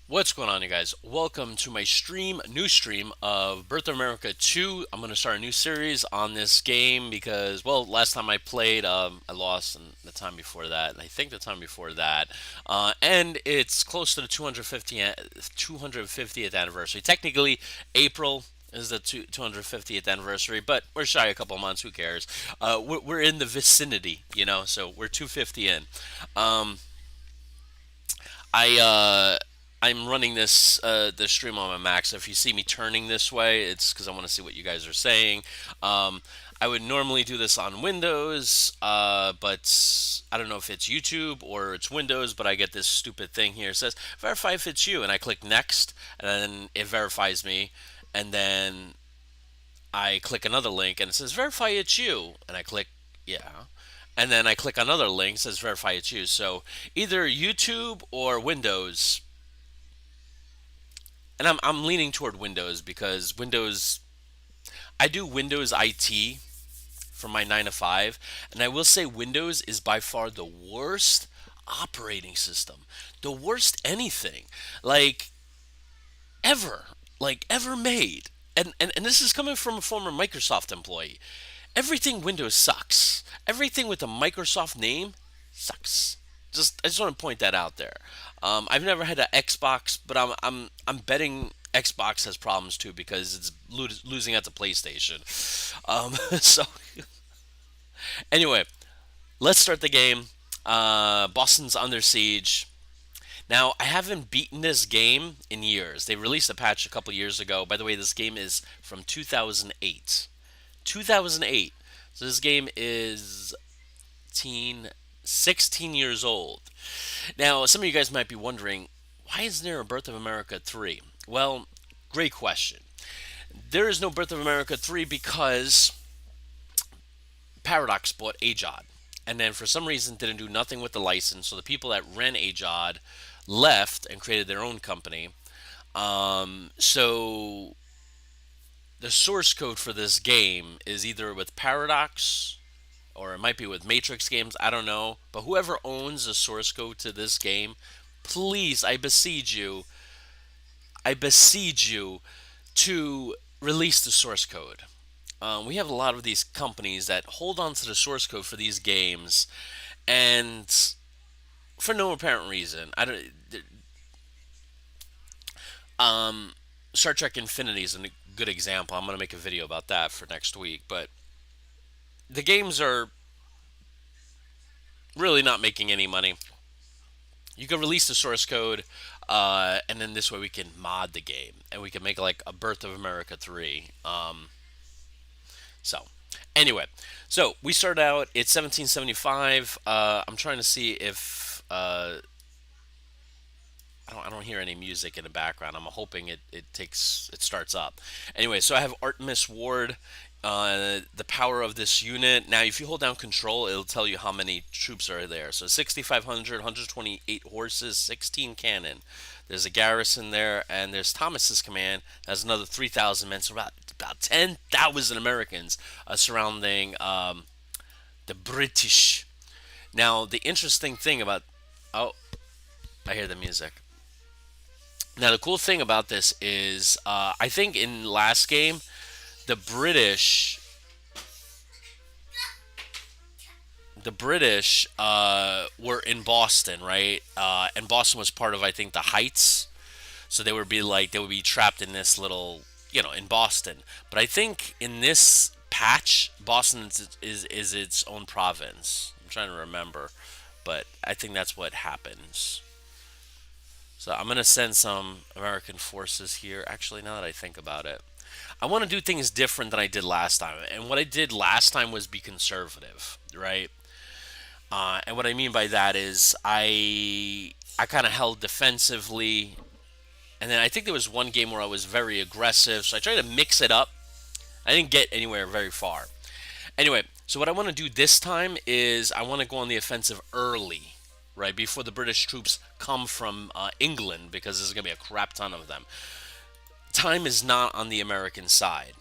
What's going on, you guys? Welcome to my new stream of Birth of America 2. I'm going to start a new series on this game because, well, last time I played, I lost, and the time before that, and I think the time before that. And it's close to the 250th anniversary. Technically, April is the 250th anniversary, but we're shy a couple months. Who cares? We're in the vicinity, so we're 250 in. Um, I I'm running the stream on my Mac. So if you see me turning this way, it's because I want to see what you guys are saying. Um, I would normally do this on Windows, but I don't know if it's YouTube or it's Windows. But I get this stupid thing here. It says verify if it's you, and I click next, and then it verifies me, and then I click another link, and it says verify it's you, and I click yeah, and then I click another link, it says verify it's you. So either YouTube or Windows, and I'm leaning toward Windows because Windows, I do Windows IT for my 9 to 5, and I will say Windows is by far the worst operating system. The worst anything like ever, ever made. And this is coming from a former Microsoft employee. Everything Windows sucks. Everything with a Microsoft name sucks. I just want to point that out there. I've never had an Xbox, but I'm betting Xbox has problems too because it's losing out to PlayStation. So anyway, let's start the game. Boston's under siege. Now, I haven't beaten this game in years. They released a patch a couple years ago. By the way, this game is from 2008. 2008. So this game is 16 years old. Now, some of you guys might be wondering, why isn't there a Birth of America 3? Well, great question. There is no Birth of America 3 because Paradox bought Ajod. And then for some reason didn't do nothing with the license. So the people that ran Ajod left and created their own company. So the source code for this game is either with Paradox or it might be with Matrix Games. I don't know. But whoever owns the source code to this game, please, I beseech you to release the source code. We have a lot of these companies that hold on to the source code for these games, and for no apparent reason. I don't. Um, Star Trek Infinity is a good example. I'm going to make a video about that for next week. But the games are really not making any money. You can release the source code, and then this way we can mod the game, and we can make like a Birth of America 3. So, anyway, so we start out. It's 1775. I'm trying to see if I don't hear any music in the background. I'm hoping it starts up. Anyway, so I have Artemis Ward. The power of this unit. Now, if you hold down control, it'll tell you how many troops are there. So 6,500, 128 horses, 16 cannon. There's a garrison there, and there's Thomas's command. That's another 3,000 men. So about 10,000 Americans surrounding the British. Now, the interesting thing about oh, I hear the music. Now, the cool thing about this is, I think in last game, the British, the British were in Boston, right? And Boston was part of, I think, the Heights. So they would be trapped in this little, in Boston. But I think in this patch, Boston is its own province. I'm trying to remember, but I think that's what happens. So I'm gonna send some American forces here. Actually, now that I think about it, I want to do things different than I did last time. And what I did last time was be conservative, right? And what I mean by that is I kind of held defensively, and then I think there was one game where I was very aggressive. So I tried to mix it up. I didn't get anywhere very far. Anyway, so what I want to do this time is I want to go on the offensive early, right before the British troops come from England, because there's going to be a crap ton of them. Time is not on the American side.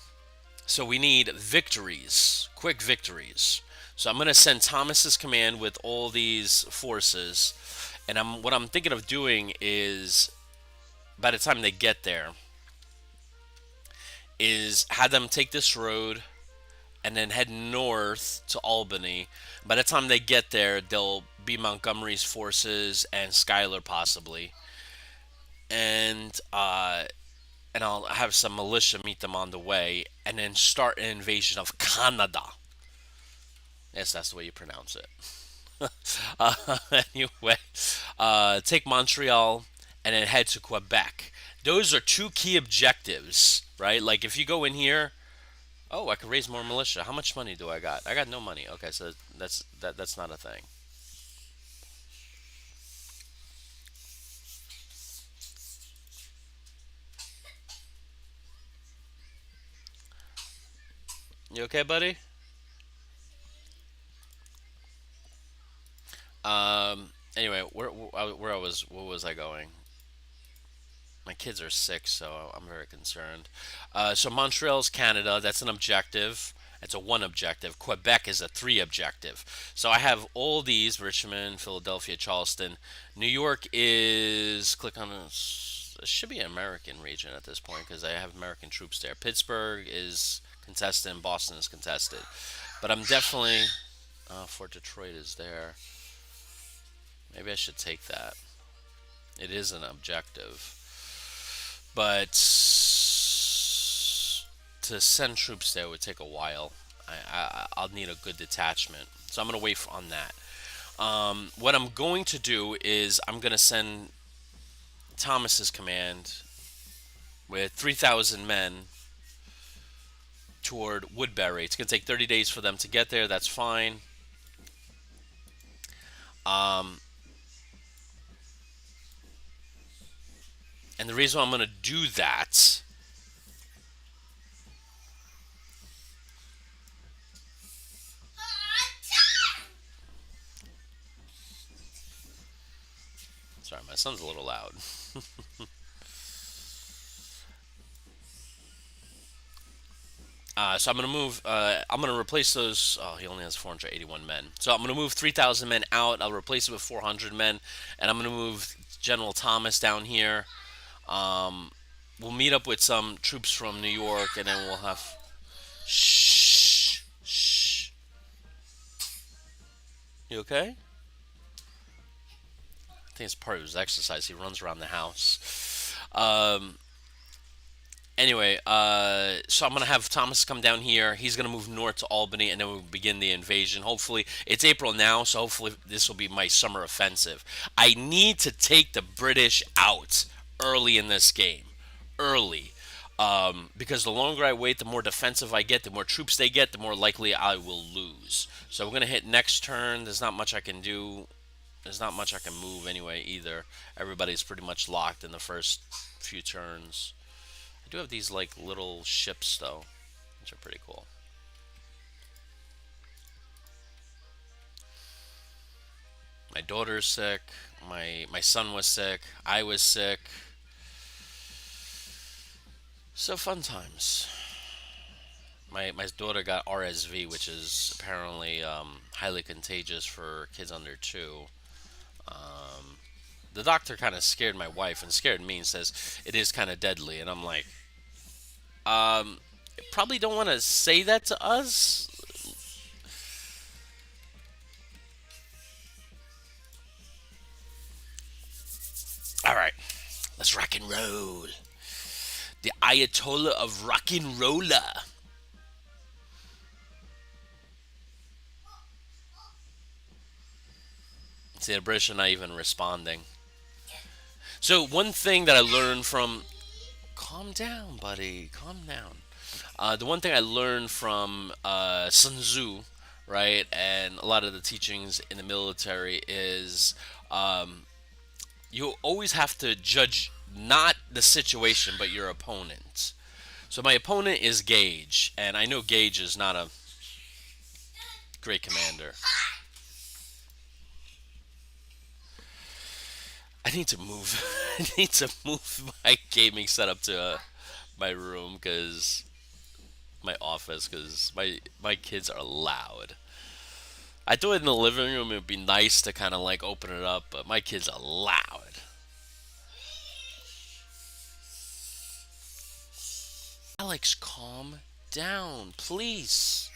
So we need victories, quick victories. So I'm going to send Thomas's command with all these forces, and what I'm thinking of doing is by the time they get there, is had them take this road and then head north to Albany. By the time they get there, they'll be Montgomery's forces and Schuyler possibly, and I'll have some militia meet them on the way, and then start an invasion of Canada. Yes, that's the way you pronounce it. Anyway, take Montreal and then head to Quebec. Those are two key objectives, right? Like if you go in here, oh, I could raise more militia. How much money do I got? I got no money. Okay, so that's not a thing. You okay, buddy? Anyway, where I was, what was I going? My kids are sick, so I'm very concerned. So Montreal's Canada. That's an objective. It's a one objective. Quebec is a three objective. So I have all these: Richmond, Philadelphia, Charleston. New York is click on this. It should be an American region at this point because I have American troops there. Pittsburgh is contested, and Boston is contested. But I'm definitely Fort Detroit is there. Maybe I should take that. It is an objective. But to send troops there would take a while. I'll need a good detachment, so I'm gonna wait on that. What I'm going to do is I'm gonna send Thomas's command with 3,000 men toward Woodbury. It's gonna take 30 days for them to get there. That's fine. Um, and the reason why I'm gonna do that. Sorry, my son's a little loud. So I'm gonna move. I'm gonna replace those. Oh, he only has 481 men. So I'm gonna move 3,000 men out. I'll replace it with 400 men, and I'm gonna move General Thomas down here. Um, we'll meet up with some troops from New York, and then we'll have. Shh, shh. You okay? I think it's part of his exercise. He runs around the house. Anyway, so I'm gonna have Thomas come down here. He's gonna move north to Albany, and then we'll begin the invasion. Hopefully, it's April now, so hopefully this will be my summer offensive. I need to take the British out early in this game, early, because the longer I wait, the more defensive I get, the more troops they get, the more likely I will lose. So we're gonna hit next turn. There's not much I can do. There's not much I can move anyway either. Everybody's pretty much locked in the first few turns. I do have these like little ships though, which are pretty cool. My daughter's sick. My son was sick. I was sick. So fun times. My daughter got RSV, which is apparently highly contagious for kids under two. The doctor kind of scared my wife and scared me and says it is kind of deadly, and I'm like, um, probably don't want to say that to us. All right, let's rock and roll. The Ayatollah of rock and roller. See, the British are not even responding. So one thing that I learned from calm down, buddy, calm down. The one thing I learned from Sun Tzu, right, and a lot of the teachings in the military is you always have to judge not the situation but your opponent. So my opponent is Gage, and I know Gage is not a great commander. I need to move. I need to move my gaming setup to my room because my office because my kids are loud. I thought in the living room it would be nice to kind of like open it up, but my kids are loud. Alex, calm down, please.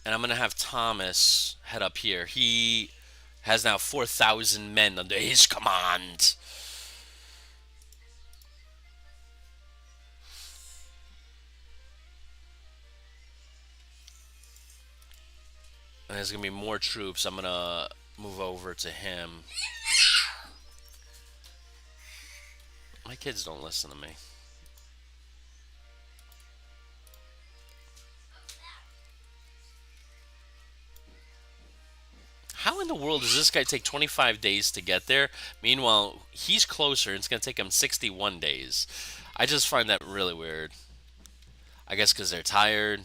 And I'm gonna have Thomas head up here. He has now 4,000 men under his command. And there's gonna be more troops. I'm gonna move over to him. My kids don't listen to me. How in the world does this guy take 25 days to get there? Meanwhile, he's closer and it's going to take him 61 days. I just find that really weird. I guess because they're tired.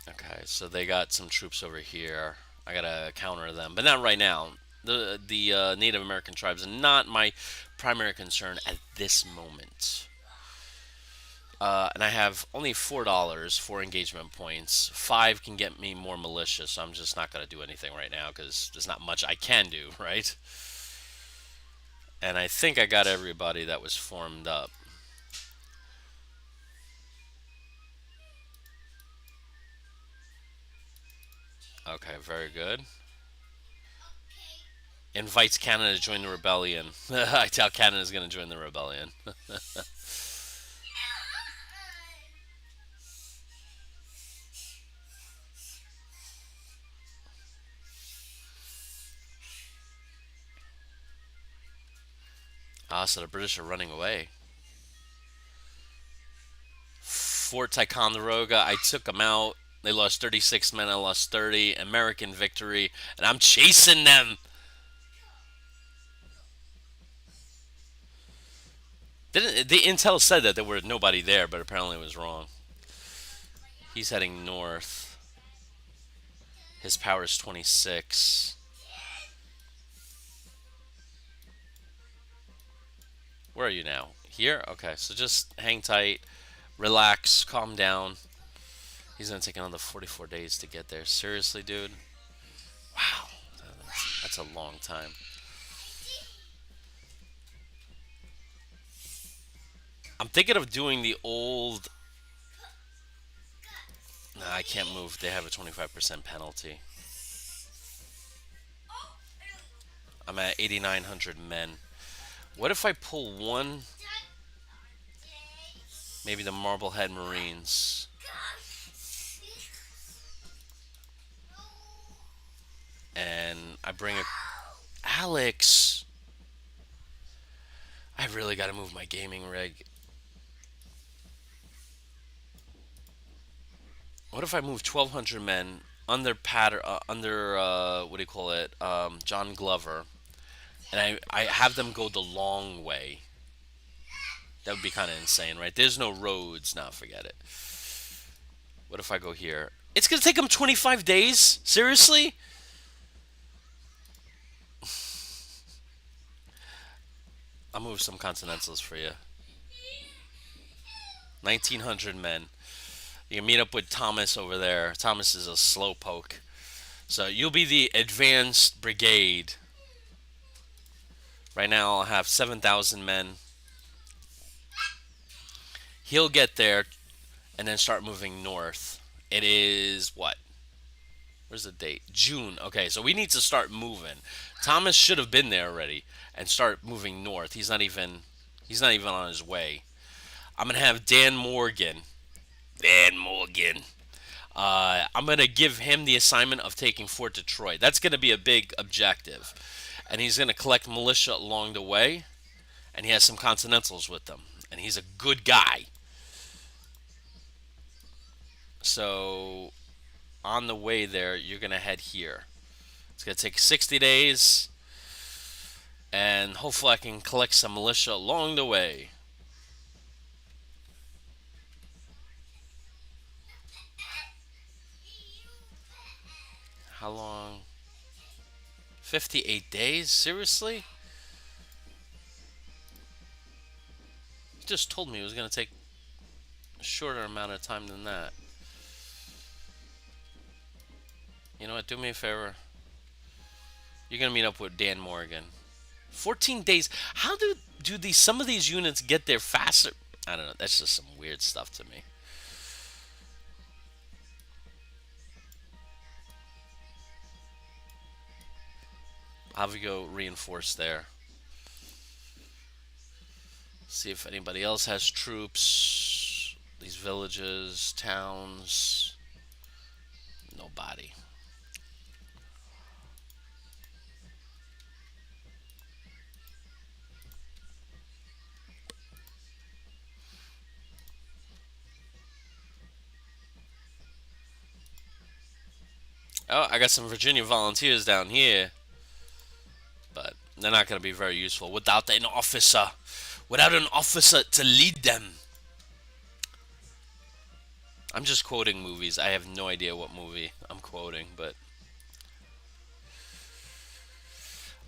Okay, so they got some troops over here. I gotta counter them, but not right now. The Native American tribes are not my primary concern at this moment. And I have only $4 for engagement points. 5 can get me more militia, so I'm just not gonna do anything right now because there's not much I can do, right? And I think I got everybody that was formed up. Okay, very good. Invites Canada to join the rebellion. I doubt Canada's going to join the rebellion. Ah, so the British are running away. Fort Ticonderoga, I took them out. They lost 36 men, I lost 30. American victory, and I'm chasing them. Didn't the intel said that there were nobody there, but apparently it was wrong. He's heading north. His power is 26. Where are you now? Here? Okay, so just hang tight, relax, calm down. He's gonna take another 44 days to get there. Seriously, dude? Wow, that's a long time. I'm thinking of doing the old. Nah, I can't move. They have a 25% penalty. I'm at 8,900 men. What if I pull one? Maybe the Marblehead Marines. And I bring a. Alex! I really gotta move my gaming rig. What if I move 1,200 men under what do you call it? John Glover, and I have them go the long way. That would be kind of insane, right? There's no roads. Now forget it. What if I go here? It's gonna take them 25 days. Seriously? I'll move some Continentals for you. 1,900 men. You can meet up with Thomas over there. Thomas is a slowpoke. So you'll be the advanced brigade. Right now I'll have 7,000 men. He'll get there and then start moving north. It is what? Where's the date? June. Okay, so we need to start moving. Thomas should have been there already and start moving north. He's not even on his way. I'm gonna have Dan Morgan. Dan Morgan. I'm gonna give him the assignment of taking Fort Detroit. That's gonna be a big objective, and he's gonna collect militia along the way, and he has some Continentals with them, and he's a good guy. So on the way there, you're gonna head here. It's gonna take 60 days. and hopefully I can collect some militia along the way. How long? 58 days? Seriously? You just told me it was going to take a shorter amount of time than that. You know what? Do me a favor. You're going to meet up with Dan Morgan. 14 days. How do these some of these units get there faster? I don't know. That's just some weird stuff to me. I'll have you go reinforce there. See if anybody else has troops. These villages, towns. Nobody. Oh, I got some Virginia volunteers down here, but they're not going to be very useful without an officer. Without an officer to lead them. I'm just quoting movies. I have no idea what movie I'm quoting, but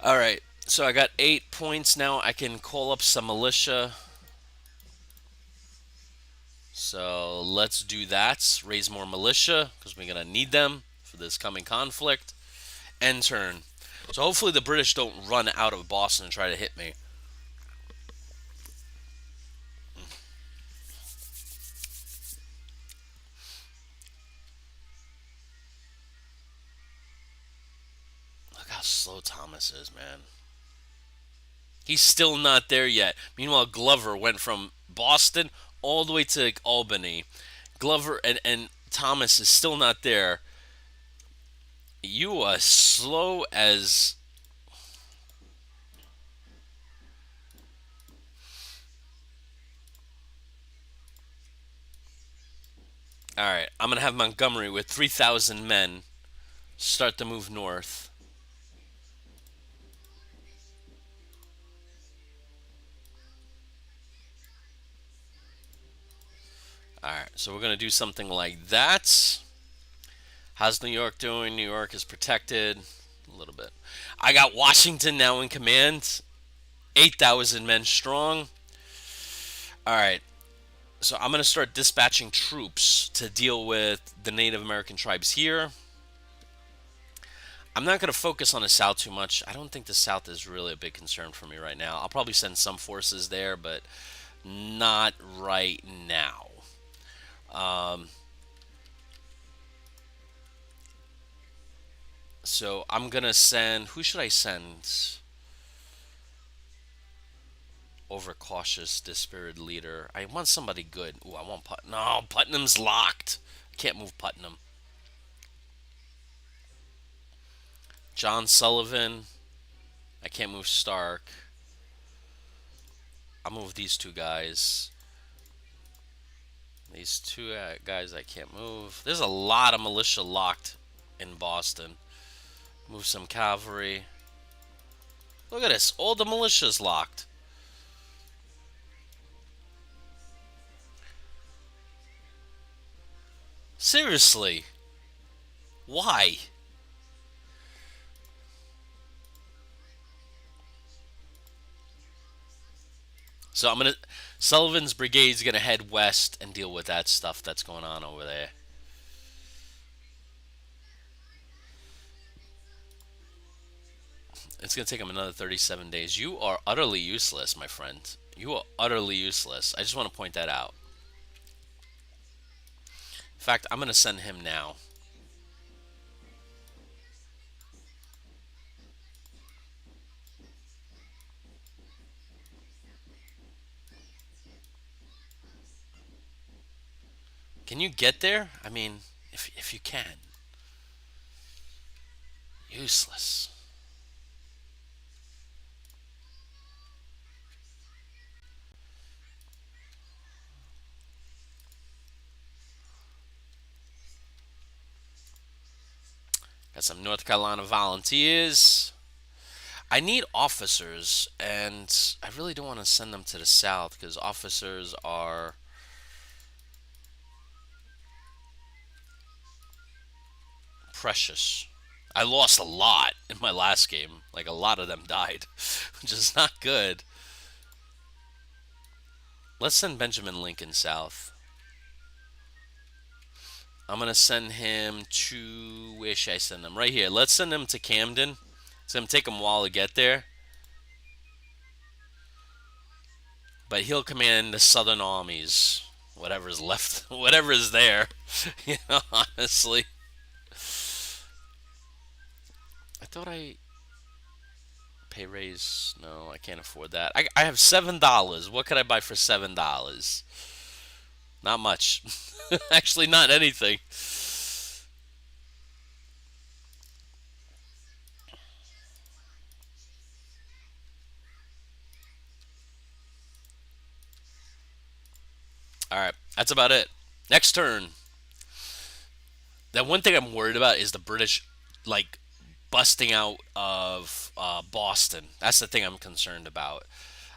all right. So I got 8 points now. I can call up some militia. So let's do that. Raise more militia because we're gonna need them for this coming conflict. End turn. So hopefully the British don't run out of Boston and try to hit me. Look how slow Thomas is, man. He's still not there yet. Meanwhile, Glover went from Boston all the way to Albany. Glover and Thomas is still not there. You are slow as. Alright, I'm going to have Montgomery with 3,000 men start to move north. Alright, so we're going to do something like that. How's New York doing? New York is protected. A little bit. I got Washington now in command. 8,000 men strong. Alright, so I'm going to start dispatching troops to deal with the Native American tribes here. I'm not going to focus on the South too much. I don't think the South is really a big concern for me right now. I'll probably send some forces there, but not right now. Um, so I'm going to send. Who should I send? Overcautious, dispirited leader. I want somebody good. Ooh, I want Putnam. No, Putnam's locked. I can't move Putnam. John Sullivan. I can't move Stark. I'll move these two guys. These two guys I can't move. There's a lot of militia locked in Boston. Move some cavalry. Look at this. All the militia's locked. Seriously. Why? So I'm gonna. Sullivan's brigade's gonna head west and deal with that stuff that's going on over there. It's gonna take him another 37 days. You are utterly useless, my friend. You are utterly useless. I just want to point that out. In fact, I'm gonna send him now. Can you get there? I mean, if you can. Useless. Got some North Carolina volunteers. I need officers, and I really don't want to send them to the south because officers are precious. I lost a lot in my last game. Like a lot of them died, which is not good. Let's send Benjamin Lincoln south. I'm gonna send him to where should I send him? Right here. Let's send him to Camden. It's gonna take him a while to get there, but he'll command the Southern armies, whatever's left, whatever is there. Honestly, I thought I pay raise. No, I can't afford that. I have $7. What could I buy for $7? Not much. Actually, not anything. All right, that's about it. Next turn. The one thing I'm worried about is the British, like, busting out of Boston. That's the thing I'm concerned about.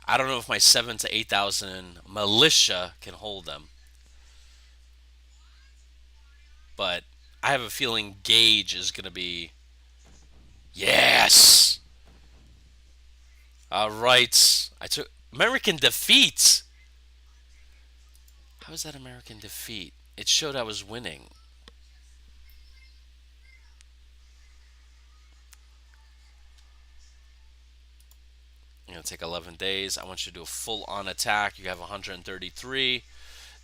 I don't know if my 7 to 8,000 militia can hold them, but I have a feeling Gage is gonna be yes. All right, I took American defeat. How is that American defeat? It showed I was winning. You're gonna take 11 days. I want you to do a full-on attack. You have 133.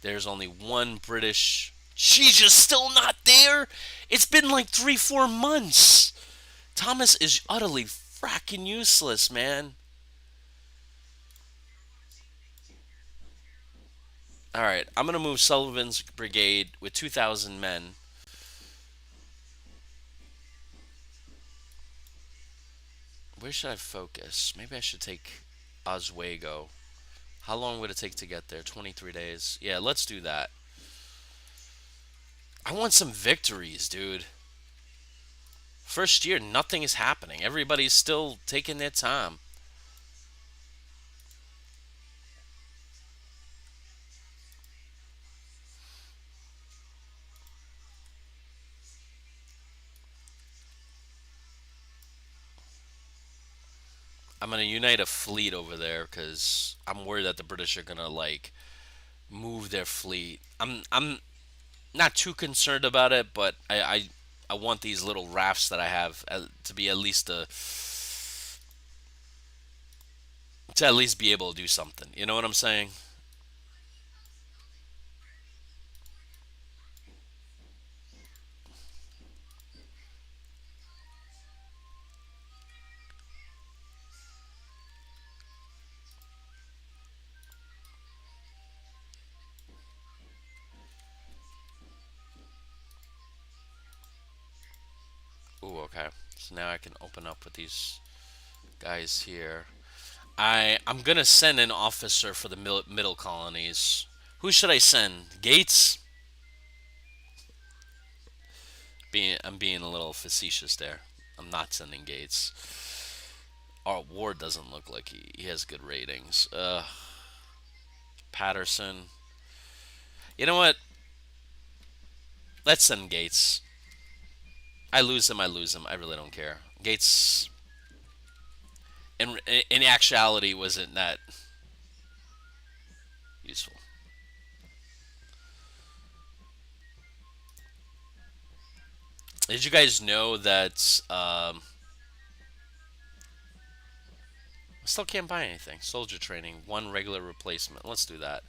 There's only one British. She's just still not there. It's been like 3, 4 months. Thomas is utterly fracking useless, man. All right, I'm gonna move Sullivan's brigade with 2,000 men. Where should I focus? Maybe I should take Oswego. How long would it take to get there? 23 days. Yeah, let's do that. I want some victories, dude. First year, nothing is happening. Everybody's still taking their time. I'm gonna unite a fleet over there because I'm worried that the British are gonna like move their fleet. I'm not too concerned about it, but I want these little rafts that I have to be at least to at least be able to do something. You know what I'm saying? Ooh, okay. So now I can open up with these guys here. I'm gonna send an officer for the middle colonies. Who should I send? Gates? I'm being a little facetious there. I'm not sending Gates. Our Ward doesn't look like he has good ratings. Patterson. You know what? Let's send Gates. I lose him. I lose him. I really don't care. Gates, in actuality, wasn't that useful. Did you guys know that I still can't buy anything? Soldier training, one regular replacement. Let's do that.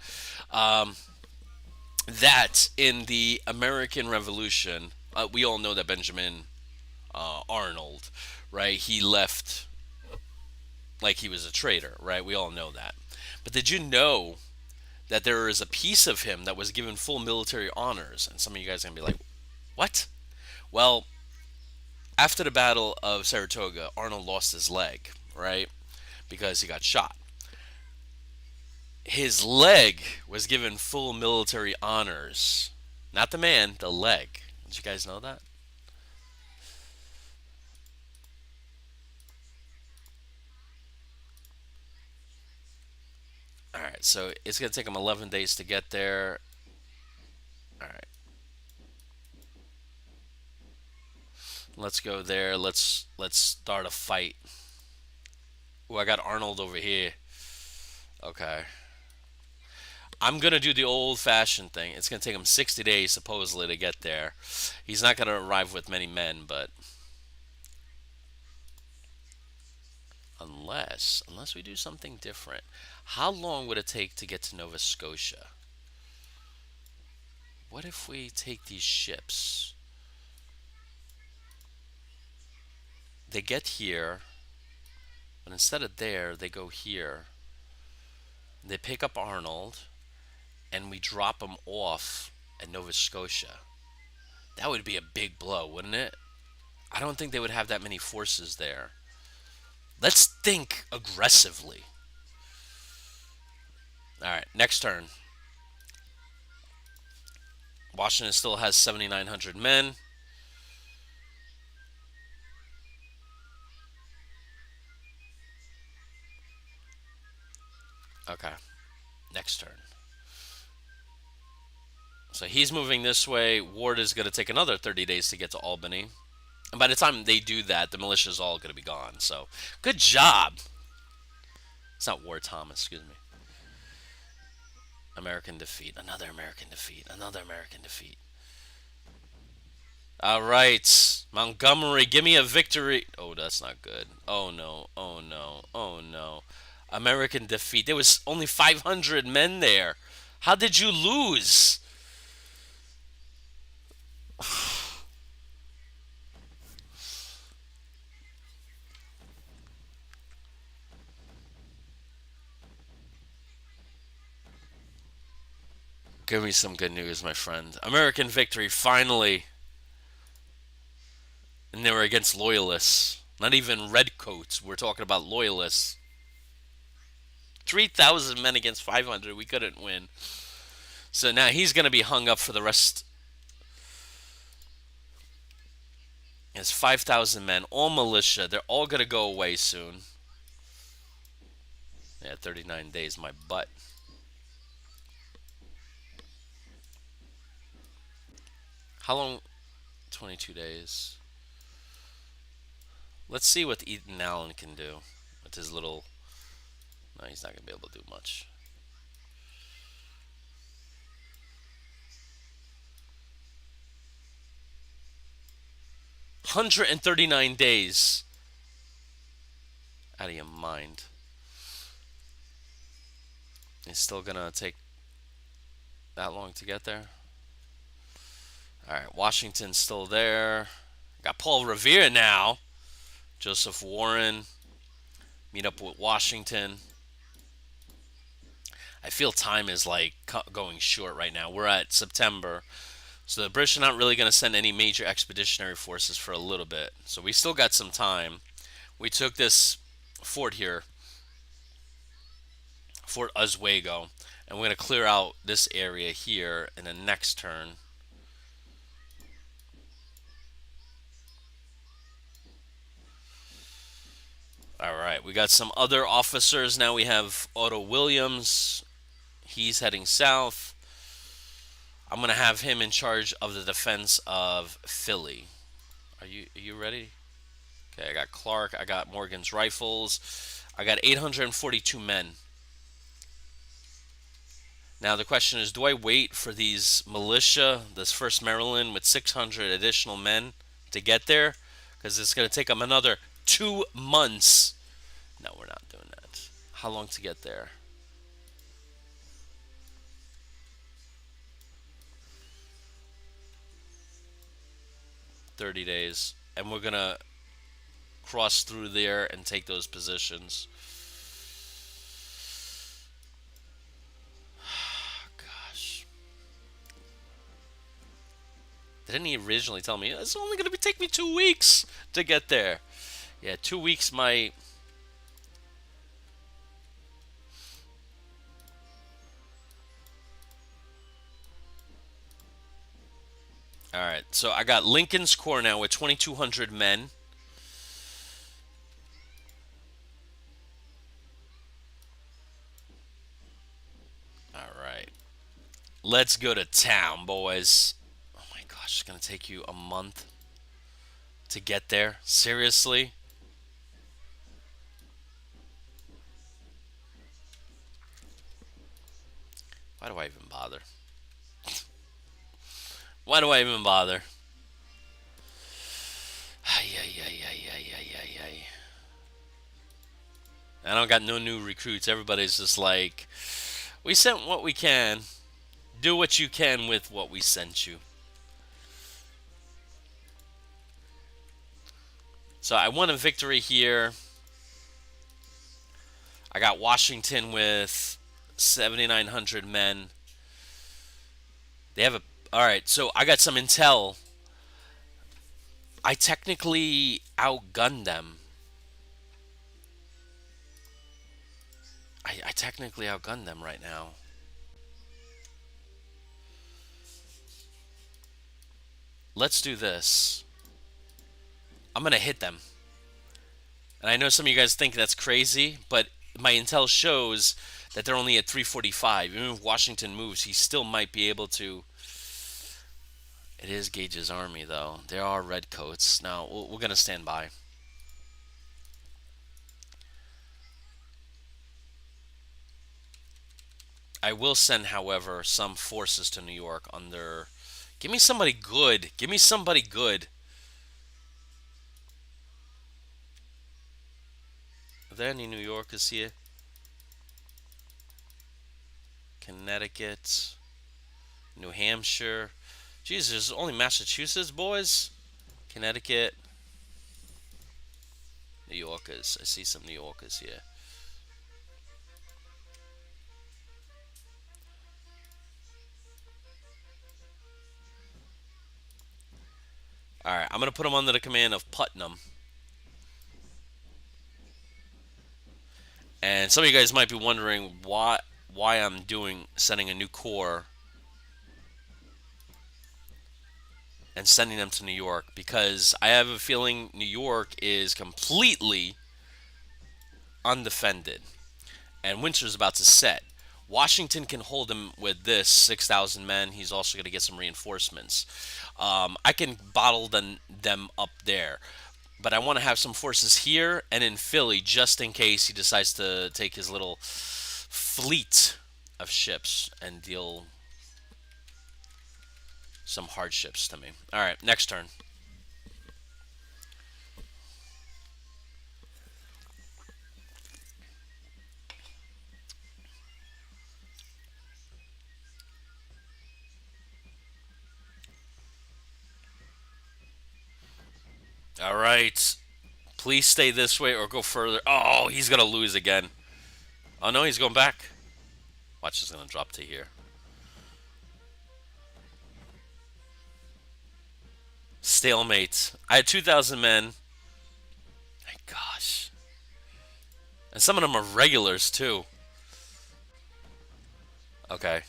Um, that in the American Revolution, we all know that Benjamin Arnold, right? He left like he was a traitor, right? We all know that. But did you know that there is a piece of him that was given full military honors? And some of you guys are gonna be like, "What?" Well, after the Battle of Saratoga, Arnold lost his leg, right? Because he got shot. His leg was given full military honors. Not the man, the leg. Did you guys know that? All right, so it's gonna take them 11 days to get there. All right, let's go there. Let's start a fight. Oh, I got Arnold over here. Okay, I'm gonna do the old-fashioned thing. It's gonna take him 60 days supposedly to get there. He's not gonna arrive with many men, but unless we do something different. How long would it take to get to Nova Scotia? What if we take these ships? They get here, but instead of there, they go here. They pick up Arnold, and we drop him off at Nova Scotia. That would be a big blow, wouldn't it? I don't think they would have that many forces there. Let's think aggressively. All right, next turn. Washington still has 7,900 men. Okay, next turn. So he's moving this way. Ward is going to take another 30 days to get to Albany. And by the time they do that, the militia's all going to be gone. So, good job. It's not Ward Thomas, excuse me. American defeat. Another American defeat. Another American defeat. All right. Montgomery, give me a victory. Oh, that's not good. Oh, no. Oh, no. Oh, no. American defeat. There was only 500 men there. How did you lose? Give me some good news, my friend. American victory, finally. And they were against loyalists. Not even redcoats. We're talking about loyalists. 3,000 men against 500. We couldn't win. So now he's going to be hung up for the rest. It's 5,000 men, all militia. They're all going to go away soon. Yeah, 39 days, my butt. How long? 22 days. Let's see what Ethan Allen can do with his little. No, he's not going to be able to do much. 139 days. Out of your mind. It's still going to take that long to get there. All right, Washington's still there. Got Paul Revere now. Joseph Warren. Meet up with Washington. I feel time is like going short right now. We're at September. So the British are not really going to send any major expeditionary forces for a little bit. So we still got some time. We took this fort here, Fort Oswego, and we're going to clear out this area here in the next turn. All right, we got some other officers. Now we have Otto Williams. He's heading south. I'm going to have him in charge of the defense of Philly. Are you ready? Okay, I got Clark. I got Morgan's rifles. I got 842 men. Now the question is, do I wait for these militia, this 1st Maryland with 600 additional men to get there? Because it's going to take them another 2 months. No, we're not doing that. How long to get there? 30 days. And we're going to cross through there and take those positions. Gosh. Didn't he originally tell me it's only going to take me 2 weeks to get there? Yeah, 2 weeks might. All right, so I got Lincoln's Corps now with 2,200 men. Let's go to town, boys. Oh my gosh, it's gonna take you a month to get there. Seriously? Why do I even bother? Why do I even bother? Ay, ay, ay, ay, ay, ay, ay, ay. I don't got no new recruits. Everybody's just like, we sent what we can. Do what you can with what we sent you. So I won a victory here. I got Washington with 7,900 men. They have a. Alright, so I got some intel. I technically outgunned them. I technically outgunned them right now. Let's do this. I'm gonna hit them. And I know some of you guys think that's crazy, but my intel shows that they're only at 345. Even if Washington moves, he still might be able to. It is Gage's army, though. There are redcoats. Now, we're going to stand by. I will send, however, some forces to New York under. Give me somebody good. Give me somebody good. Are there any New Yorkers here? Connecticut. New Hampshire. Jesus, there's only Massachusetts, boys? Connecticut. New Yorkers. I see some New Yorkers here. Alright, I'm going to put them under the command of Putnam. And some of you guys might be wondering why I'm sending a new corps and sending them to New York, because I have a feeling New York is completely undefended and winter's about to set. Washington can hold him with this 6,000 men. He's also going to get some reinforcements. I can bottle them up there, but I want to have some forces here and in Philly just in case he decides to take his little fleet of ships and deal some hardships to me. All right, next turn. All right. Please stay this way or go further. Oh, he's going to lose again. Oh, no, he's going back. Watch, is going to drop to here. Stalemate. I had 2,000 men. My gosh. And some of them are regulars, too. Okay.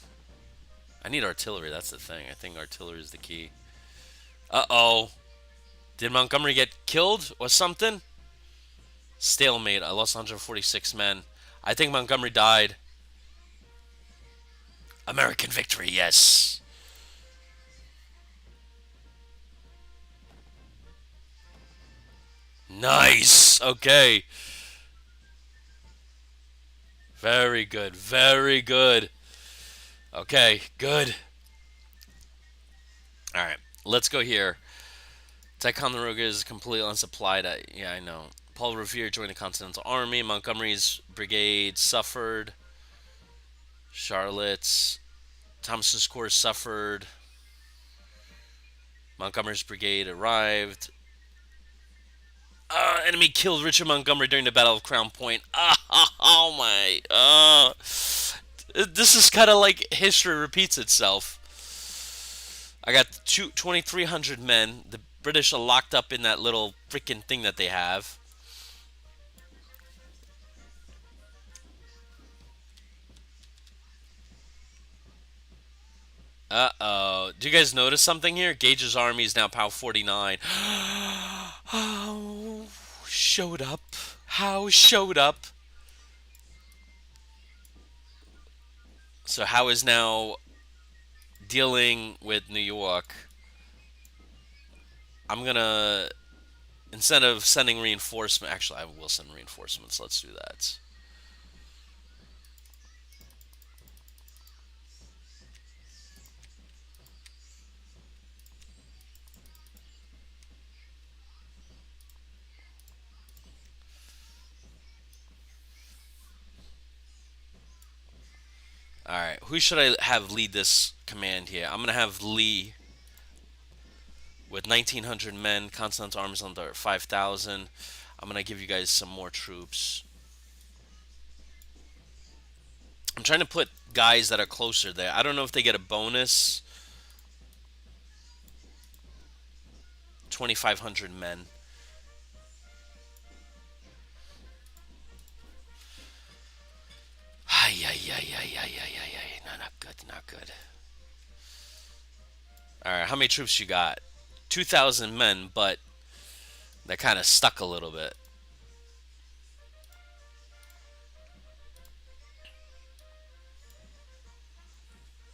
I need artillery. That's the thing. I think artillery is the key. Uh-oh. Did Montgomery get killed or something? Stalemate. I lost 146 men. I think Montgomery died. American victory, yes. Nice. Okay. Very good. Very good. Okay, good. Alright, let's go here. Ticonderoga is completely unsupplied. Yeah, I know. Paul Revere joined the Continental Army. Montgomery's brigade suffered. Charlotte's. Thomas's corps suffered. Montgomery's brigade arrived. Enemy killed Richard Montgomery during the Battle of Crown Point. Oh my. This is kind of like history repeats itself. I got 2,300 men. The British are locked up in that little freaking thing that they have. Uh-oh. Do you guys notice something here? Gage's army is now POW 49. Oh, showed up. Howe showed up. So Howe is now dealing with New York, I'm gonna, instead of sending reinforcement, actually I will send reinforcements. Let's do that. All right, who should I have lead this command here? I'm gonna have Lee with 1,900 men. Continental armies under 5,000. I'm gonna give you guys some more troops. I'm trying to put guys that are closer there. I don't know if they get a bonus. 2,500 men. Ay, ay, ay, ay, ay, ay, ay, ay. No, not good, not good. All right, how many troops you got? 2,000 men, but they're kind of stuck a little bit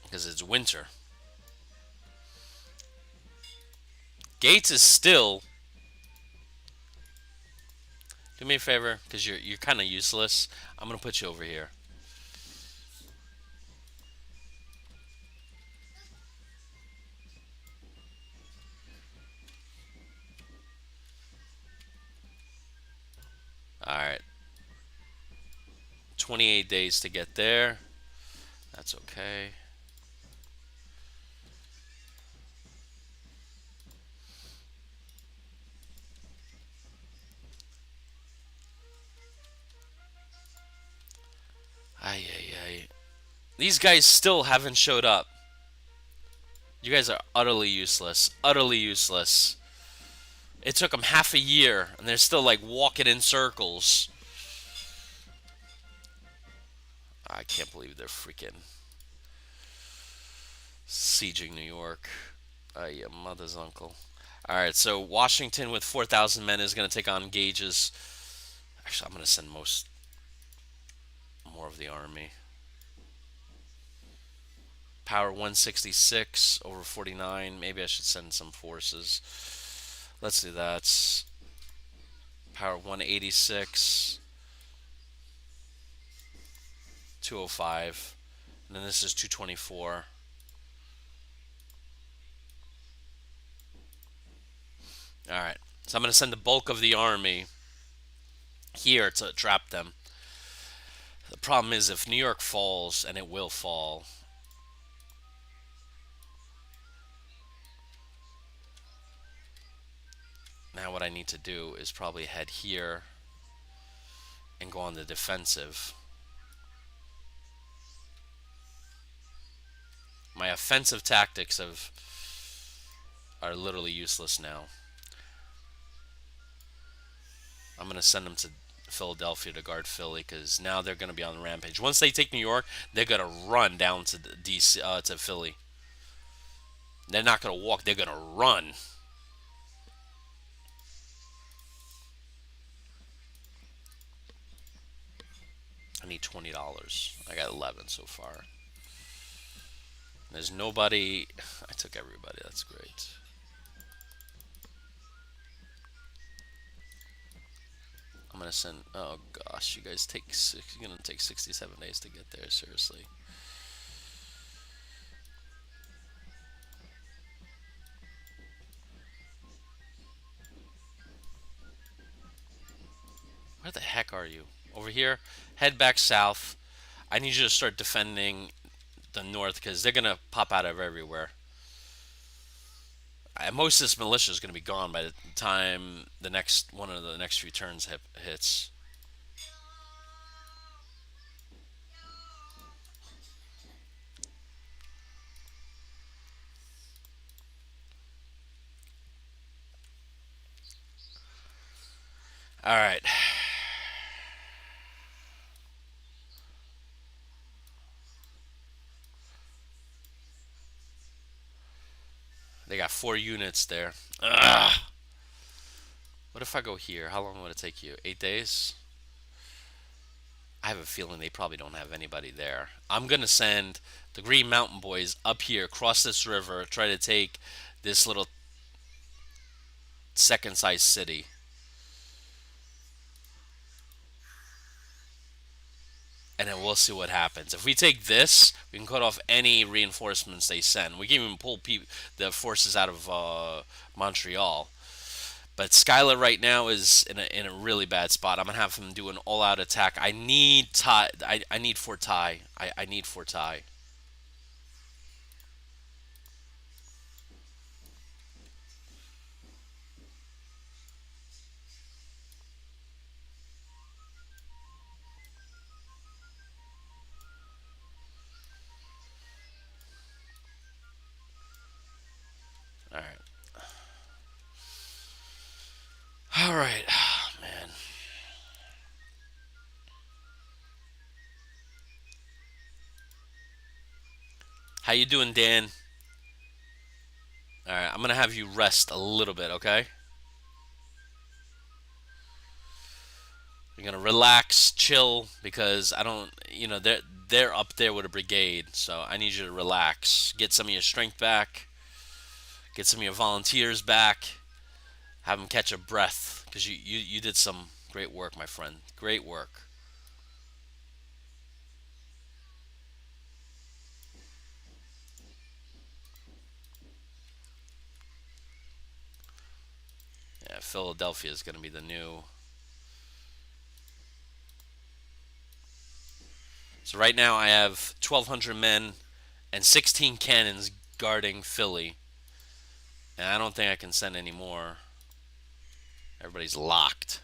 because it's winter. Gates is still. Do me a favor, because you're kind of useless. I'm gonna put you over here. All right, 28 days to get there. That's okay. Ay, ay, ay. These guys still haven't showed up. You guys are utterly useless. Utterly useless. It took them half a year, and they're still like walking in circles. I can't believe they're freaking sieging New York. Yeah, mother's uncle. All right, so Washington with 4,000 men is going to take on Gage's. Actually, I'm going to send more of the army. Power 166 over 49. Maybe I should send some forces. Let's do that. Power 186. 205. And then this is 224. All right. So I'm going to send the bulk of the army here to trap them. The problem is if New York falls, and it will fall, now what I need to do is probably head here and go on the defensive. My offensive tactics are literally useless now. I'm going to send them to Philadelphia to guard Philly because now they're going to be on the rampage. Once they take New York, they're going to run down to DC to Philly. They're not going to walk; they're going to run. I need $20. I got 11 so far. There's nobody. I took everybody. That's great. I'm gonna send. Oh gosh, you guys take. You're gonna take 67 days to get there. Seriously. Where the heck are you? Over here? Head back south. I need you to start defending the north because they're gonna pop out of everywhere. Most of this militia is gonna be gone by the time the next one of the next few turns hits. All right. They got 4 units there. Ugh. What if I go here? How long would it take you? 8 days? I have a feeling they probably don't have anybody there. I'm gonna send the Green Mountain Boys up here, cross this river, try to take this little second-sized city, and then we'll see what happens. If we take this, we can cut off any reinforcements they send. We can even pull the forces out of Montreal. But Skylar right now is in a really bad spot. I'm gonna have him do an all-out attack. I need Ty. I need Fortai. I need Fortai. All right. All right, man. How you doing, Dan? All right, I'm gonna have you rest a little bit, okay? You're gonna relax, chill, because I don't, they're up there with a brigade, so I need you to relax, get some of your strength back, get some of your volunteers back, have them catch a breath, because you did some great work, my friend. Great work. Yeah, Philadelphia is gonna be the new. So right now I have 1,200 men and 16 cannons guarding Philly, and I don't think I can send any more. Everybody's locked.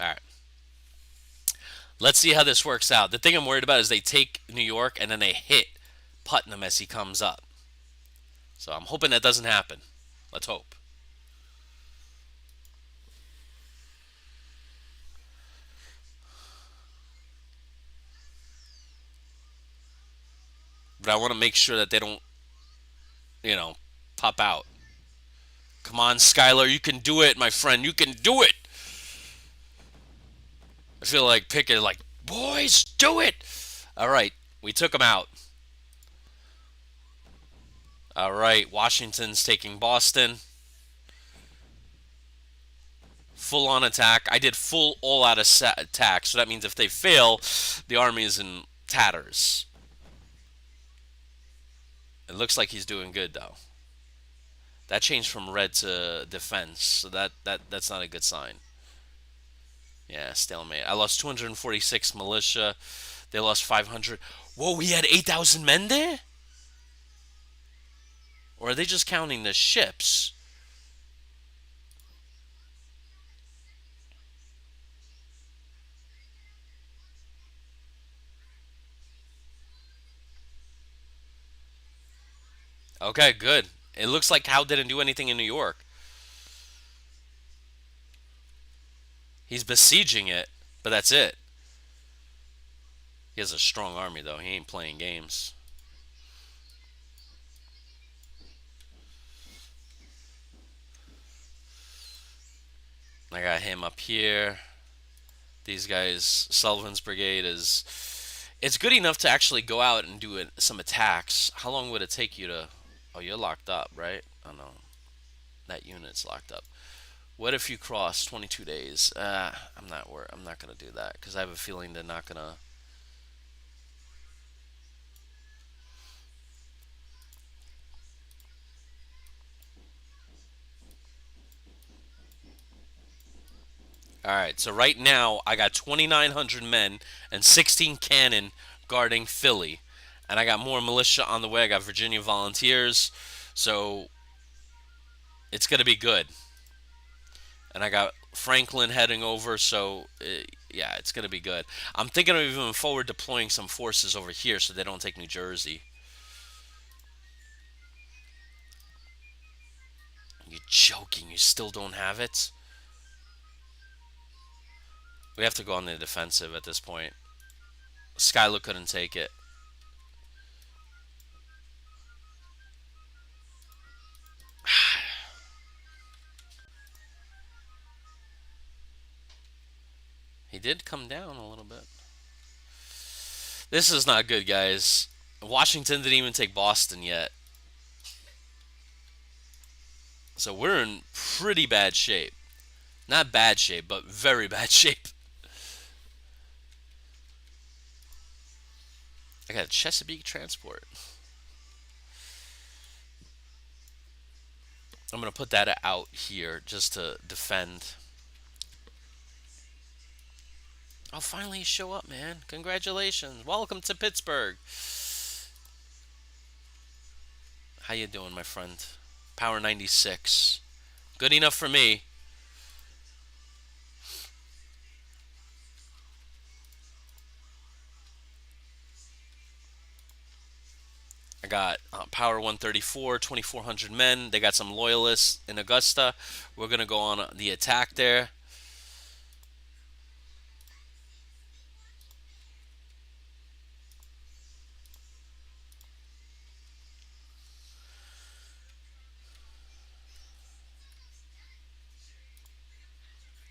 All right. Let's see how this works out. The thing I'm worried about is they take New York and then they hit Putnam as he comes up. So I'm hoping that doesn't happen. Let's hope. But I want to make sure that they don't, you know, pop out. Come on, Skylar, you can do it, my friend. You can do it. I feel like Pickett, like, boys, do it. All right, we took him out. All right, Washington's taking Boston. Full on attack. I did full all out attack, so that means if they fail, the army is in tatters. It looks like he's doing good though. That changed from red to defense, so that's not a good sign. Yeah, stalemate. I lost 246 militia. They lost 500. Whoa, we had 8,000 men there? Or are they just counting the ships? Okay, good. It looks like Howe didn't do anything in New York. He's besieging it, but that's it. He has a strong army, though. He ain't playing games. I got him up here. These guys, Sullivan's brigade is. It's good enough to actually go out and do some attacks. How long would it take you to? Oh, you're locked up, right? Oh no, that unit's locked up. What if you cross 22 days? I'm not worried. I'm not gonna do that because I have a feeling they're not gonna. All right. So right now I got 2,900 men and 16 cannon guarding Philly, and I got more militia on the way. I got Virginia volunteers, so it's gonna be good. And I got Franklin heading over, so yeah, it's gonna be good. I'm thinking of even forward deploying some forces over here so they don't take New Jersey. You're joking? You still don't have it? We have to go on the defensive at this point. Skylar couldn't take it. He did come down a little bit. This is not good, guys. Washington didn't even take Boston yet. So we're in pretty bad shape. Not bad shape, but very bad shape. I got a Chesapeake transport. I'm going to put that out here just to defend. Oh, finally you show up, man. Congratulations. Welcome to Pittsburgh. How you doing, my friend? Power 96. Good enough for me. I got Power 134, 2,400 men. They got some loyalists in Augusta. We're going to go on the attack there.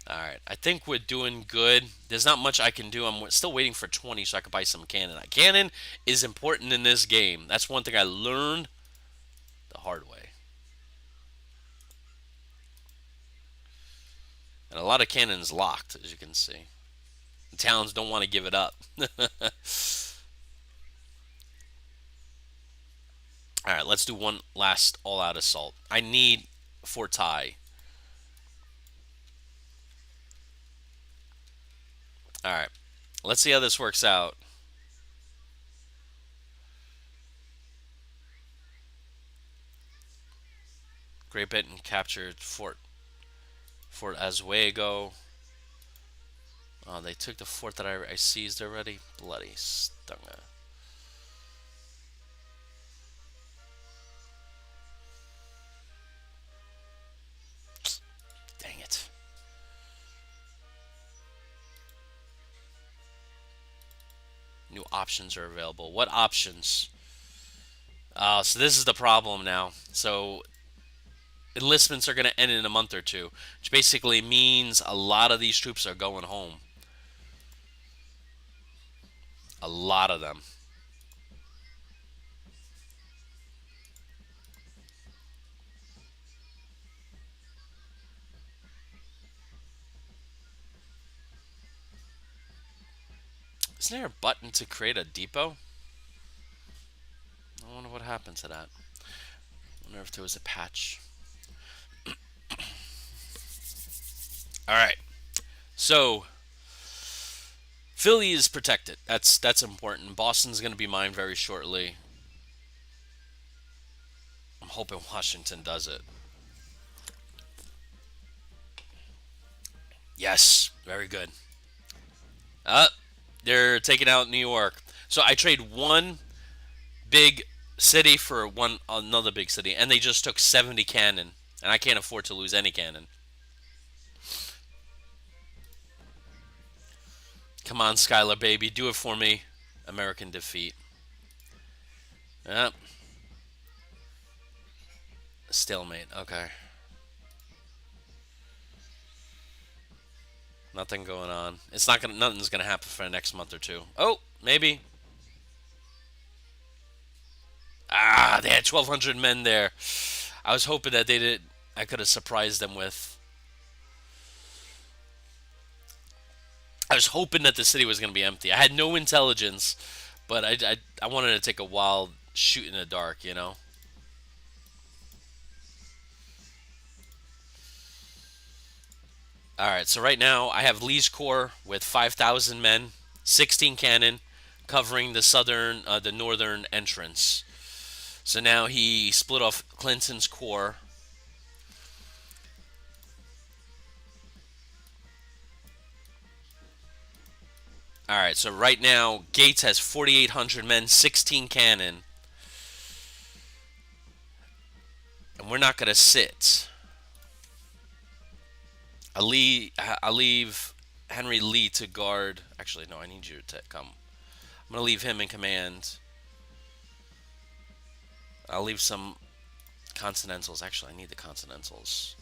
Alright, I think we're doing good. There's not much I can do. I'm still waiting for 20 so I can buy some cannon. Cannon is important in this game. That's one thing I learned the hard way. And a lot of cannons locked, as you can see. The towns don't want to give it up. Alright, let's do one last all-out assault. I need Fort Ty. Alright, let's see how this works out. Great Britain captured Fort Oswego. Oh, they took the fort that I seized already. Bloody stunga. Dang it. New options are available. What options? So this is the problem now. So enlistments are going to end in a month or two, which basically means a lot of these troops are going home. A lot of them. Isn't there a button to create a depot? I wonder what happened to that. I wonder if there was a patch. Alright. So Philly is protected. That's important. Boston's gonna be mine very shortly. I'm hoping Washington does it. Yes, very good. They're taking out New York. So I trade one big city for one another big city, and they just took 70 cannon, and I can't afford to lose any cannon. Come on, Skylar, baby, do it for me. American defeat. Yep. Stalemate. Okay. Nothing going on. It's not gonna. Nothing's gonna happen for the next month or two. Oh, maybe. Ah, they had 1,200 men there. I was hoping that they did. I could have surprised them with. I was hoping that the city was going to be empty. I had no intelligence, but I wanted to take a wild shoot in the dark, you know? Alright, so right now I have Lee's Corps with 5,000 men, 16 cannon, covering the northern entrance. So now he split off Clinton's corps. Alright, so right now Gates has 4,800 men, 16 cannon. And we're not going to sit. I leave Henry Lee to guard. Actually, no, I need you to come. I'm going to leave him in command. I'll leave some Continentals. Actually, I need the Continentals.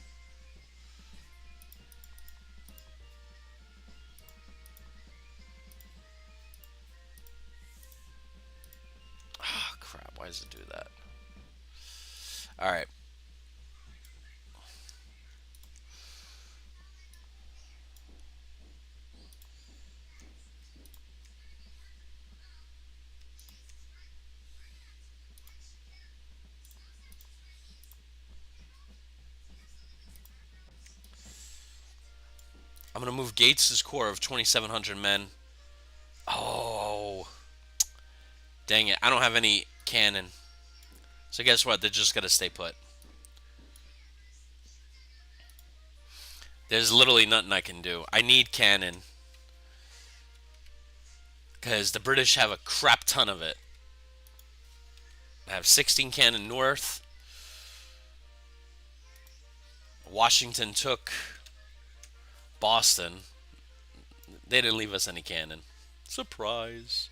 does it do that? All right. I'm gonna move Gates' core of 2,700 men. Oh, dang it! I don't have any cannon. So guess what? They're just gonna stay put. There's literally nothing I can do. I need cannon because the British have a crap ton of it. I have 16 cannon north. Washington took Boston. They didn't leave us any cannon. Surprise.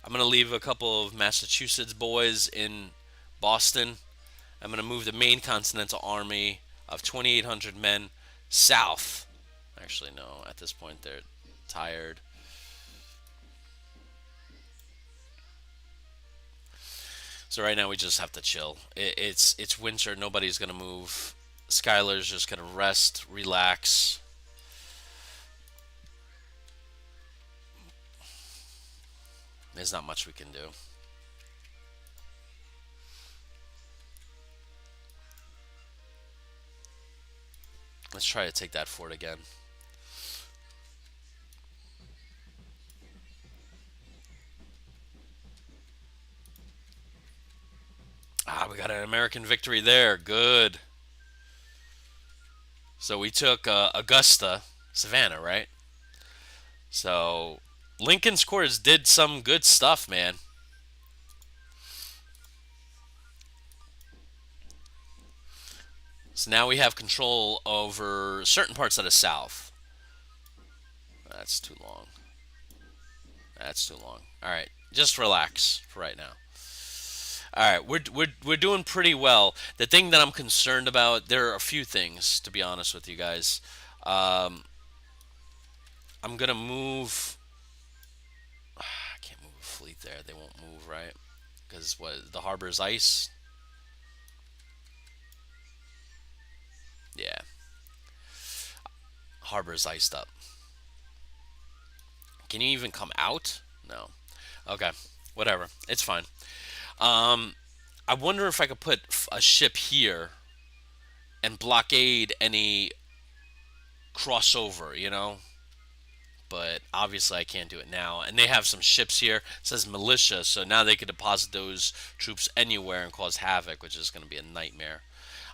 I'm going to leave a couple of Massachusetts boys in Boston. I'm going to move the main Continental Army of 2,800 men south. Actually, no. At this point, they're tired. So right now we just have to chill. It's winter. Nobody's gonna move. Skylar's just gonna rest, relax. There's not much we can do. Let's try to take that fort again. Ah, we got an American victory there. Good. So we took Augusta, Savannah, right? So Lincoln's Corps did some good stuff, man. So now we have control over certain parts of the South. That's too long. That's too long. All right, just relax for right now. All right, we're doing pretty well. The thing that I'm concerned about, there are a few things to be honest with you guys. Um, I'm gonna move. I can't move a fleet there. They won't move, right? Because what the harbor's ice. Yeah, harbor's iced up. Can you even come out? No. Okay, whatever. It's fine. Um, I wonder if I could put a ship here and blockade any crossover, but obviously I can't do it now. And they have some ships here. It says militia, so now they could deposit those troops anywhere and cause havoc, which is going to be a nightmare.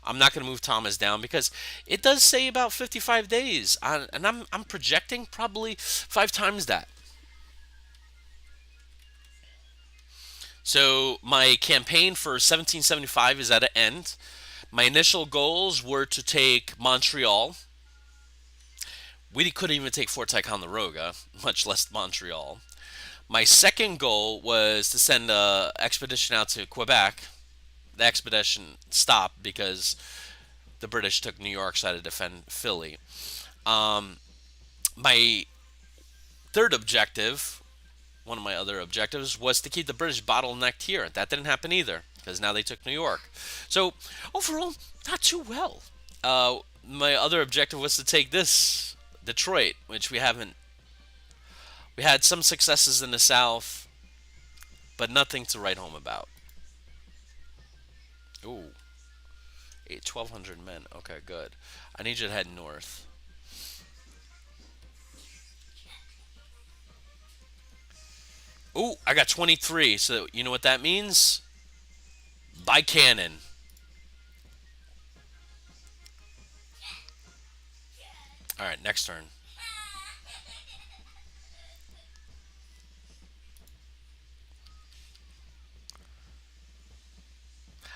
I'm not going to move Thomas down because it does say about 55 days, and I'm projecting probably 5 times that. So my campaign for 1775 is at an end. My initial goals were to take Montreal. We couldn't even take Fort Ticonderoga, much less Montreal. My second goal was to send an expedition out to Quebec. The expedition stopped because the British took New York, so I had to defend Philly. Um, my third objective, one of my other objectives, was to keep the British bottlenecked here. That didn't happen either because now they took New York. So overall, not too well. My other objective was to take this Detroit, which we haven't. We had some successes in the South, but nothing to write home about. Ooh, 1,200 men. Okay, good. I need you to head north. Ooh, I got 23. So you know what that means? By cannon. All right, next turn.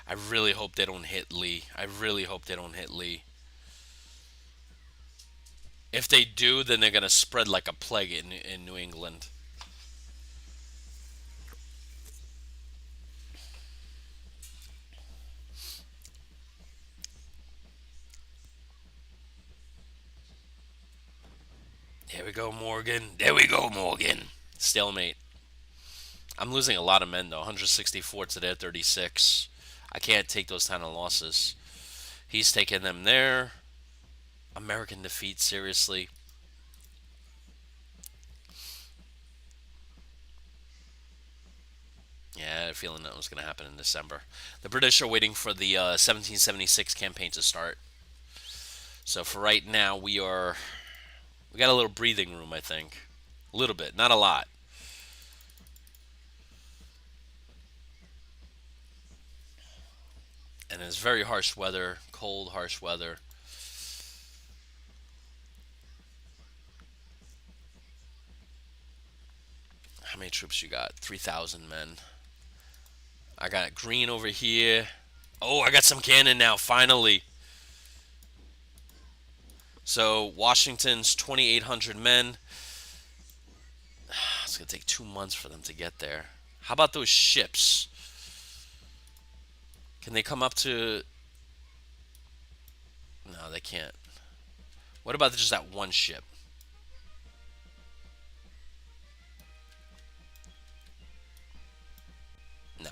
I really hope they don't hit Lee. I really hope they don't hit Lee. If they do, then they're gonna spread like a plague in New England. There we go, Morgan. There we go, Morgan. Stalemate. I'm losing a lot of men though. 164 to their 36. I can't take those kind of losses. He's taking them there. American defeat, seriously. Yeah, I had a feeling that was going to happen in December. The British are waiting for the 1776 campaign to start. So for right now, we got a little breathing room, I think. A little bit, not a lot. And it's very harsh weather, cold, harsh weather. How many troops you got? 3,000 men. I got green over here. Oh, I got some cannon now, finally. So Washington's 2,800 men. It's gonna take 2 months for them to get there. How about those ships? Can they come up to? No, they can't. What about just that one ship? No,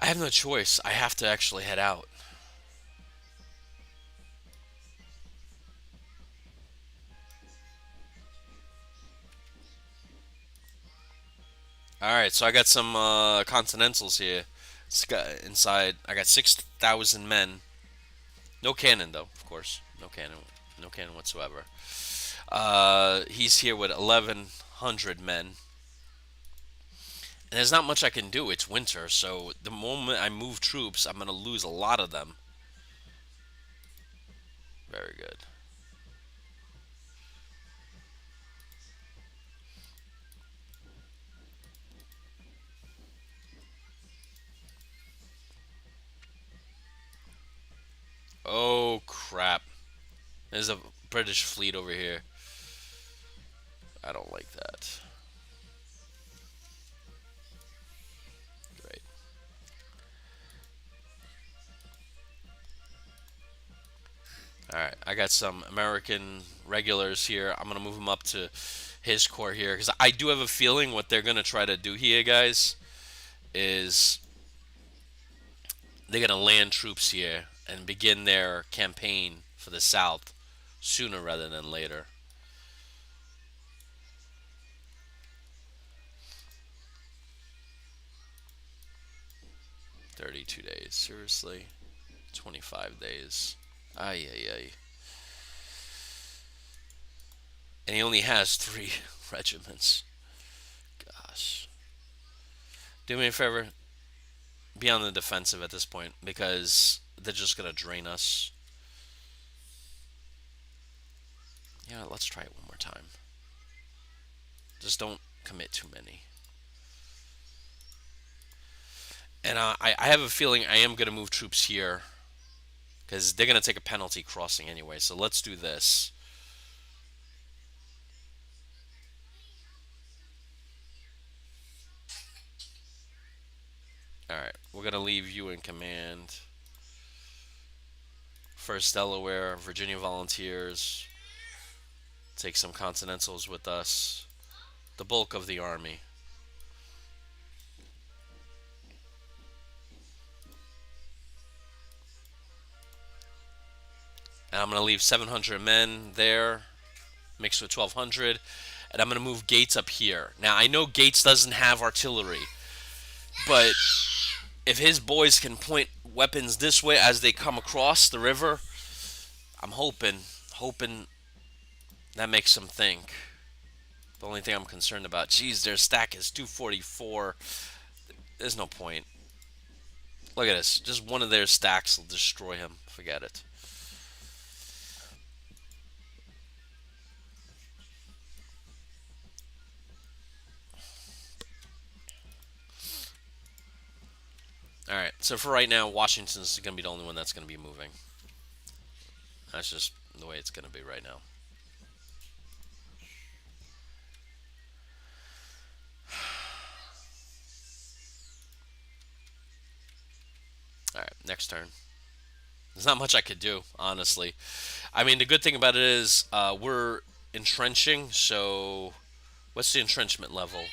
I have no choice. I have to actually head out. All right, so I got some Continentals here. Inside, I got 6,000 men. No cannon though, of course. No cannon. No cannon whatsoever. He's here with 1,100 men. And there's not much I can do. It's winter, so the moment I move troops, I'm gonna lose a lot of them. Very good. Oh crap! There's a British fleet over here. I don't like that. Right. All right. I got some American regulars here. I'm gonna move them up to his corps here because I do have a feeling what they're gonna try to do here, guys, is they're gonna land troops here and begin their campaign for the South sooner rather than later. 32 days. Seriously? 25 days. Ay, ay, ay. And he only has three regiments. Gosh. Do me a favor. Be on the defensive at this point because they're just going to drain us. Yeah, let's try it one more time. Just don't commit too many. And I have a feeling I am going to move troops here because they're going to take a penalty crossing anyway. So let's do this. All right, we're going to leave you in command. First Delaware, Virginia Volunteers. Take some Continentals with us. The bulk of the army. And I'm going to leave 700 men there, mixed with 1,200. And I'm going to move Gates up here. Now, I know Gates doesn't have artillery, but if his boys can point weapons this way as they come across the river, I'm hoping that makes them think. The only thing I'm concerned about, geez, their stack is 244. There's no point. Look at this. Just one of their stacks will destroy him. Forget it. All right. So for right now, Washington's going to be the only one that's going to be moving. That's just the way it's going to be right now. All right. Next turn. There's not much I could do, honestly. I mean, the good thing about it is we're entrenching. So, what's the entrenchment level?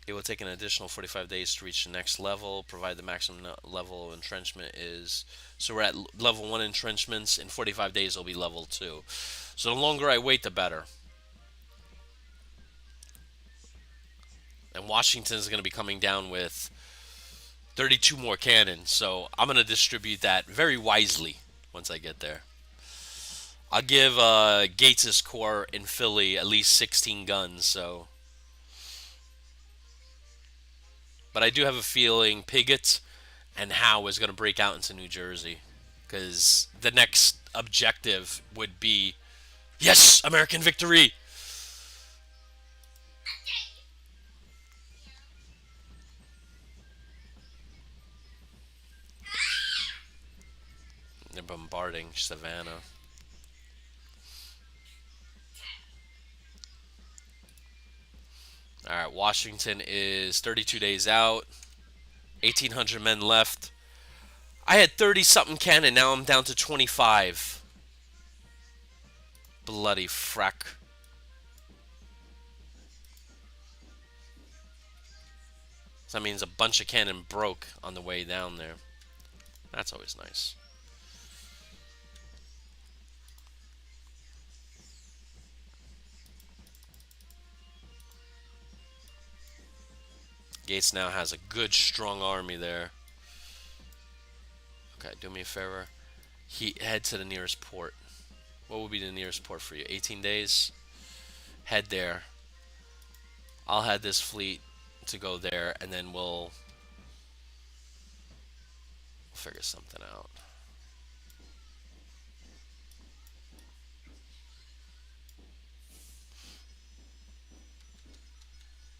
It will take an additional 45 days to reach the next level, provided the maximum level of entrenchment is. So we're at level 1 entrenchments. In 45 days, it'll be level 2. So the longer I wait, the better. And Washington is going to be coming down with 32 more cannons. So I'm going to distribute that very wisely once I get there. I'll give Gates's corps in Philly at least 16 guns. So, but I do have a feeling Piggott and Howe is going to break out into New Jersey because the next objective would be yes, American victory. They're bombarding Savannah. All right, Washington is 32 days out. 1,800 men left. I had 30 something cannon. Now I'm down to 25. Bloody frack. So that means a bunch of cannon broke on the way down there. That's always nice. Gates now has a good, strong army there. Okay, do me a favor. Head to the nearest port. What would be the nearest port for you? 18 days? Head there. I'll head this fleet to go there, and then we'll figure something out.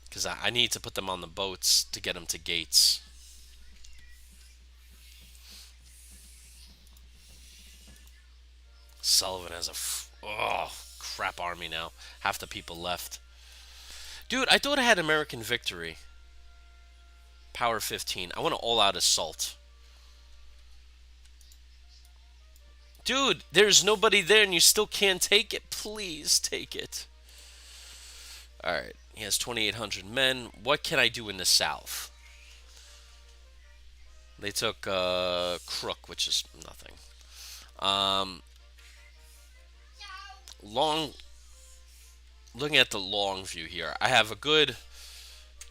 Because I need to put them on the boats to get them to Gates. Sullivan has a crap army now. Half the people left. Dude, I thought I had American victory. Power 15. I want an all-out assault. Dude, there's nobody there and you still can't take it. Please take it. Alright, he has 2,800 men. What can I do in the south? They took Crook, which is nothing. Long. Looking at the long view here, I have a good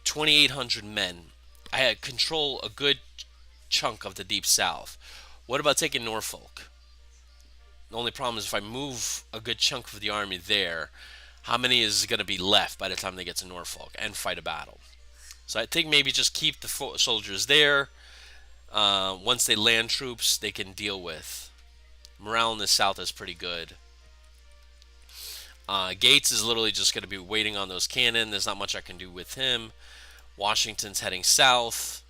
2,800 men. I had control a good chunk of the deep south. What about taking Norfolk? The only problem is if I move a good chunk of the army there, how many is going to be left by the time they get to Norfolk and fight a battle? So I think maybe just keep the soldiers there. Once they land troops, they can deal with. Morale in the south is pretty good. Gates is literally just going to be waiting on those cannon. There's not much I can do with him. Washington's heading south.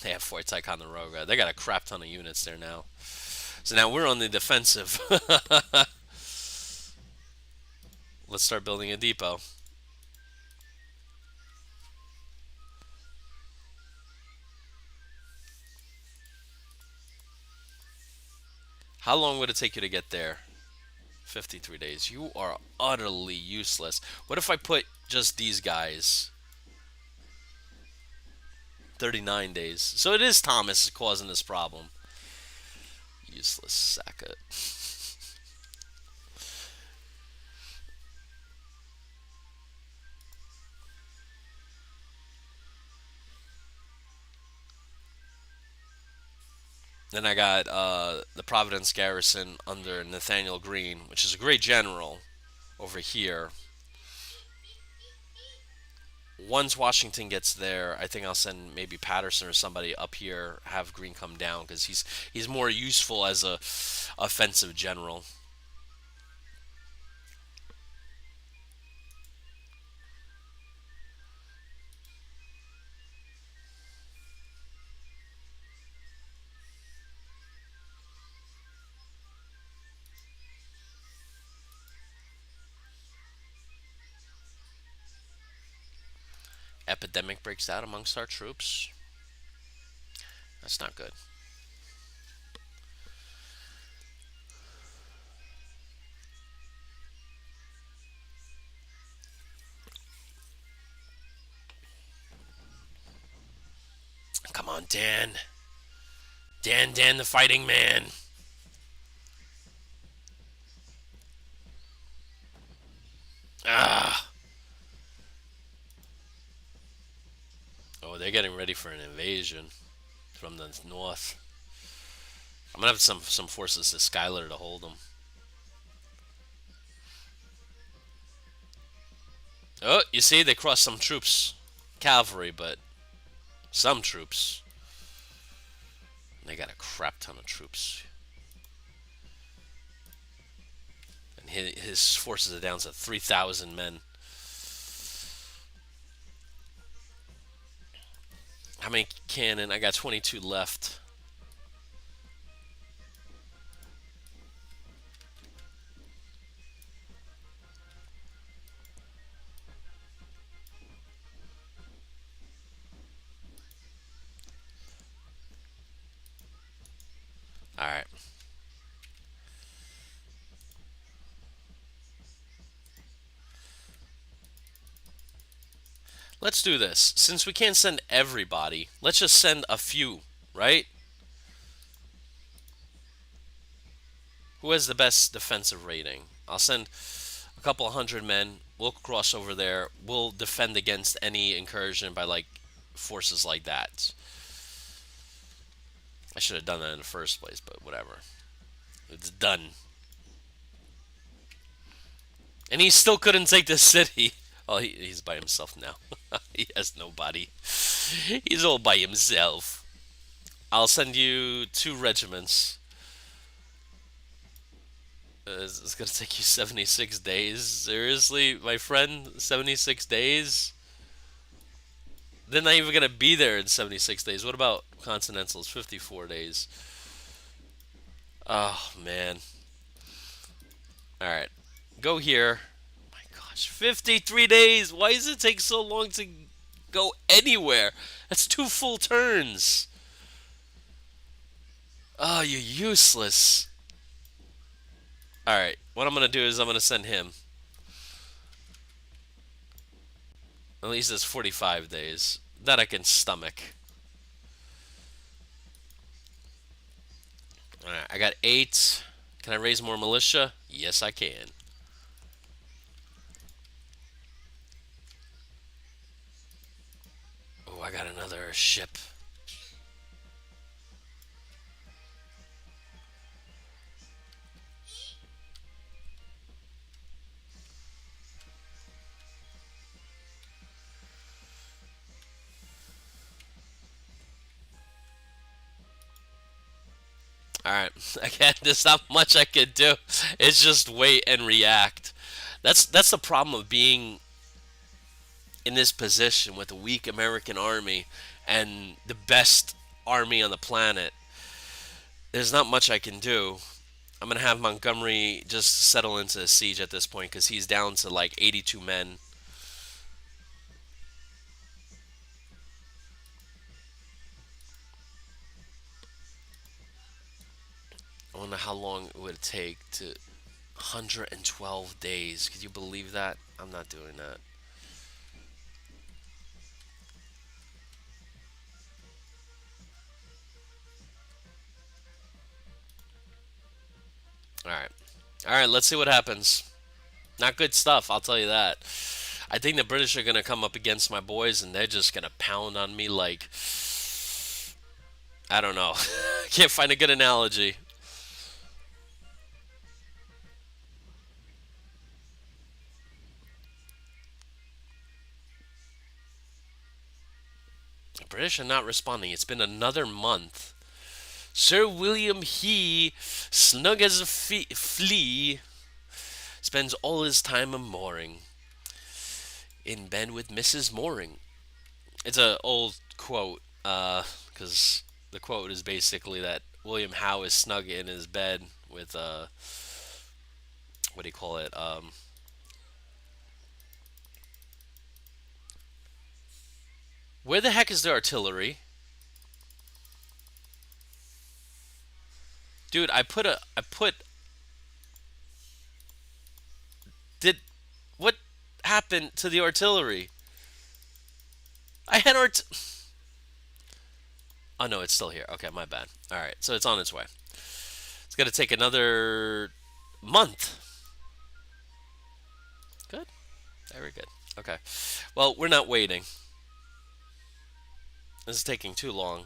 They have Fort Ticonderoga. They got a crap ton of units there now. So now we're on the defensive. Let's start building a depot. How long would it take you to get there? 53 days. You are utterly useless. What if I put just these guys? 39 days. So it is Thomas causing this problem. Useless Sackett. Then I got the Providence garrison under Nathaniel Greene, which is a great general over here. Once Washington gets there, I think I'll send maybe Patterson or somebody up here, have Greene come down because he's more useful as a offensive general. Epidemic breaks out amongst our troops. That's not good. on, Dan. Dan, the fighting man. Ah. Oh, they're getting ready for an invasion from the north. I'm gonna have some forces to Skylar to hold them. Oh, you see, they crossed some troops, cavalry, but some troops. They got a crap ton of troops, and his forces are down to 3,000 men. How many cannon? I got 22 left. All right. Let's do this. Since we can't send everybody, let's just send a few, right? Who has the best defensive rating? I'll send a couple hundred men. We'll cross over there. We'll defend against any incursion by like forces like that. I should have done that in the first place, but whatever. It's done. And he still couldn't take the city. Oh, he's by himself now. He has nobody. He's all by himself. I'll send you 2 regiments. It's gonna take you 76 days. Seriously, my friend? 76 days? They're not even gonna be there in 76 days. What about Continentals? 54 days. Oh, man. Alright. Go here. My gosh, 53 days! Why does it take so long to go anywhere? That's 2 full turns. Oh, you're useless. Alright, what I'm gonna do is I'm gonna send him. At least it's 45 days. That I can stomach. Alright, I got 8. Can I raise more militia? Yes, I can. Oh, I got another ship. Alright, again, there's not much I could do. It's just wait and react. That's the problem of being in this position with a weak American army and the best army on the planet. There's not much I can do. I'm gonna have Montgomery just settle into a siege at this point because he's down to like 82 men. I wonder how long it would take to 112 days. Could you believe that? I'm not doing that. All right. All right, let's see what happens. Not good stuff, I'll tell you that. I think the British are going to come up against my boys and they're just going to pound on me like I don't know. Can't find a good analogy. The British are not responding. It's been another month. Sir William He, snug as a flea, spends all his time a mooring in bed with Mrs. Mooring. It's an old quote, because the quote is basically that William Howe is snug in his bed with, what do you call it? Where the heck is the artillery? Dude, I put, did, what happened to the artillery? I had Oh no, it's still here. Okay, my bad. All right, so it's on its way. It's gonna take another month. Good. Very good. Okay. Well, we're not waiting. This is taking too long.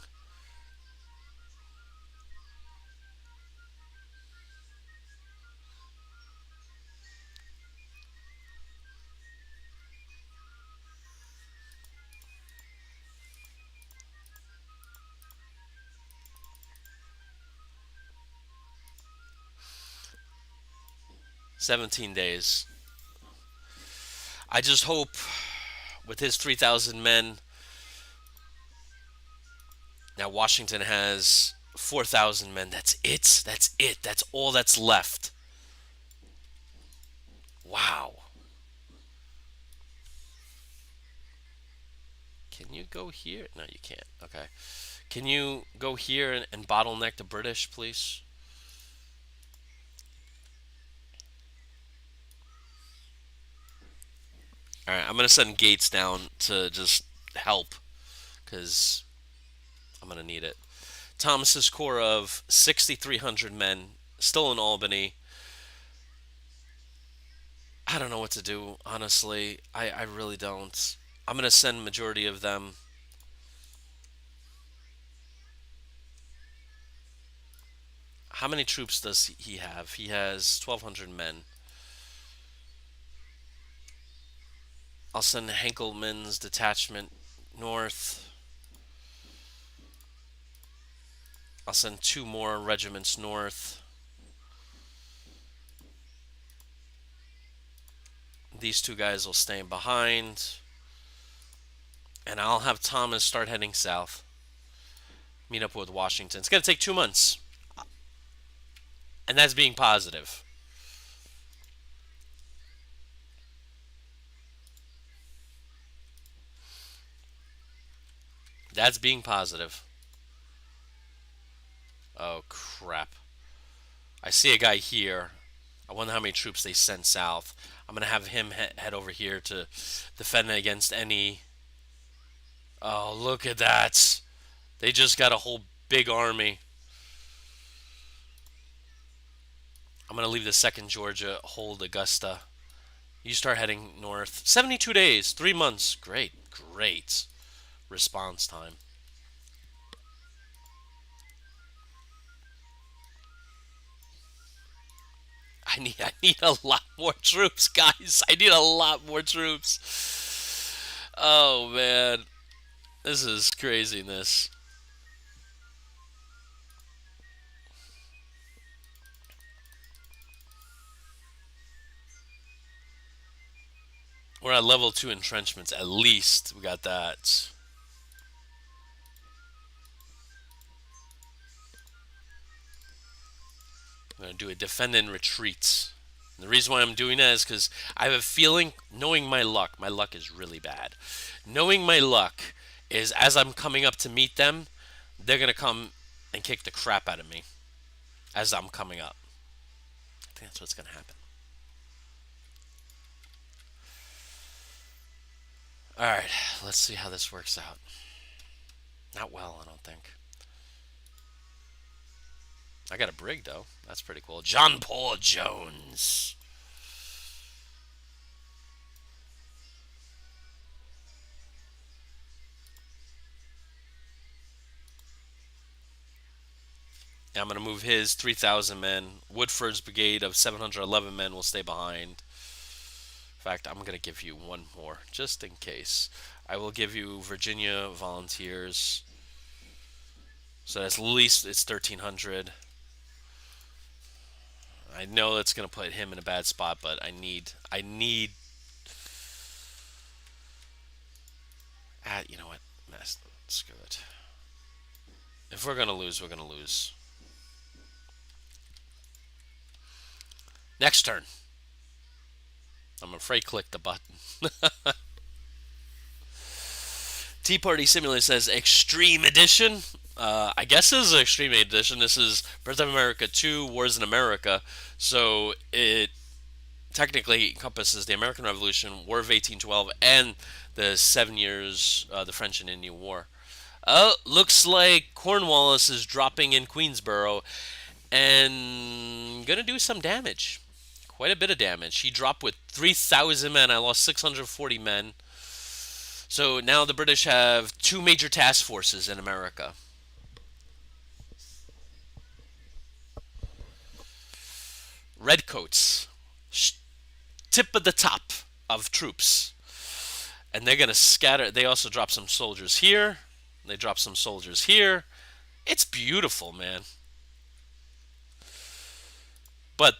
17 days. I just hope with his 3,000 men. Now Washington has 4,000 men. That's it. That's it. That's all that's left. Wow. Can you go here? No, you can't. Okay. Can you go here and bottleneck the British, please? All right. I'm gonna send Gates down to just help because I'm gonna need it. Thomas's corps of 6,300 men still in Albany. I don't know what to do, honestly. I really don't. I'm gonna send majority of them. How many troops does he have? He has 1,200 men. I'll send Henkelman's detachment north. I'll send two more regiments north. These two guys will stay behind. And I'll have Thomas start heading south. Meet up with Washington. It's going to take 2 months. And that's being positive. That's being positive. Oh, crap. I see a guy here. I wonder how many troops they sent south. I'm going to have him head over here to defend against any. Oh, look at that. They just got a whole big army. I'm going to leave the 2nd Georgia, hold Augusta. You start heading north. 72 days, 3 months. Great, great response time. I need a lot more troops, guys. I need a lot more troops. Oh man, this is craziness. We're at level 2 entrenchments. At least we got that. I'm gonna do a defend and retreat. And the reason why I'm doing that is because I have a feeling, knowing my luck is really bad. Knowing my luck is as I'm coming up to meet them, they're gonna come and kick the crap out of me as I'm coming up. I think that's what's gonna happen. All right, let's see how this works out. Not well, I don't think. I got a brig though. That's pretty cool. John Paul Jones. I'm going to move his 3,000 men. Woodford's brigade of 711 men will stay behind. In fact, I'm going to give you one more, just in case. I will give you Virginia volunteers. So at least it's 1,300. I know that's going to put him in a bad spot, but I need. You know what? Screw it. If we're going to lose, we're going to lose. Next turn. I'm afraid click the button. Tea Party Simulator says Extreme Edition. I guess this is an Extreme Edition. This is Birth of America 2, Wars in America. So it technically encompasses the American Revolution, War of 1812, and the 7 years, the French and Indian War. Oh, looks like Cornwallis is dropping in Queensboro and gonna do some damage. Quite a bit of damage. He dropped with 3,000 men. I lost 640 men. So now the British have two major task forces in America. Redcoats, tip of the top of troops. And they're going to scatter. They also drop some soldiers here. They drop some soldiers here. It's beautiful, man. But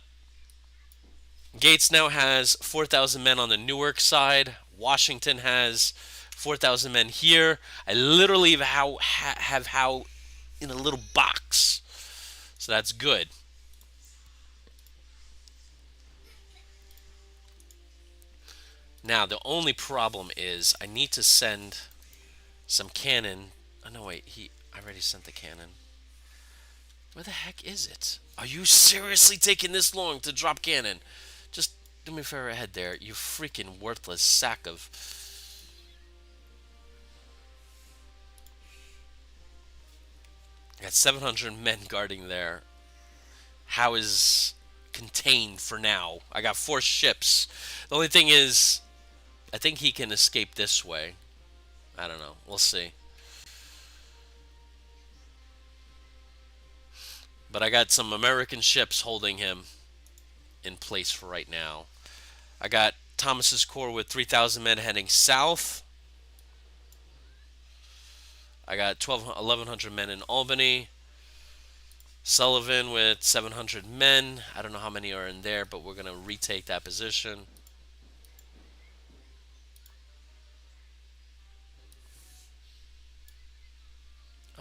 Gates now has 4,000 men on the Newark side. Washington has 4,000 men here. I literally have Howe in a little box. So that's good. Now, the only problem is I need to send some cannon. Oh, no, wait. I already sent the cannon. Where the heck is it? Are you seriously taking this long to drop cannon? Just do me a favor ahead there, you freaking worthless sack of. I got 700 men guarding there. How is contained for now? I got 4 ships. The only thing is, I think he can escape this way. I don't know. We'll see. But I got some American ships holding him in place for right now. I got Thomas's Corps with 3,000 men heading south. I got 1,100 men in Albany. Sullivan with 700 men. I don't know how many are in there, but we're going to retake that position.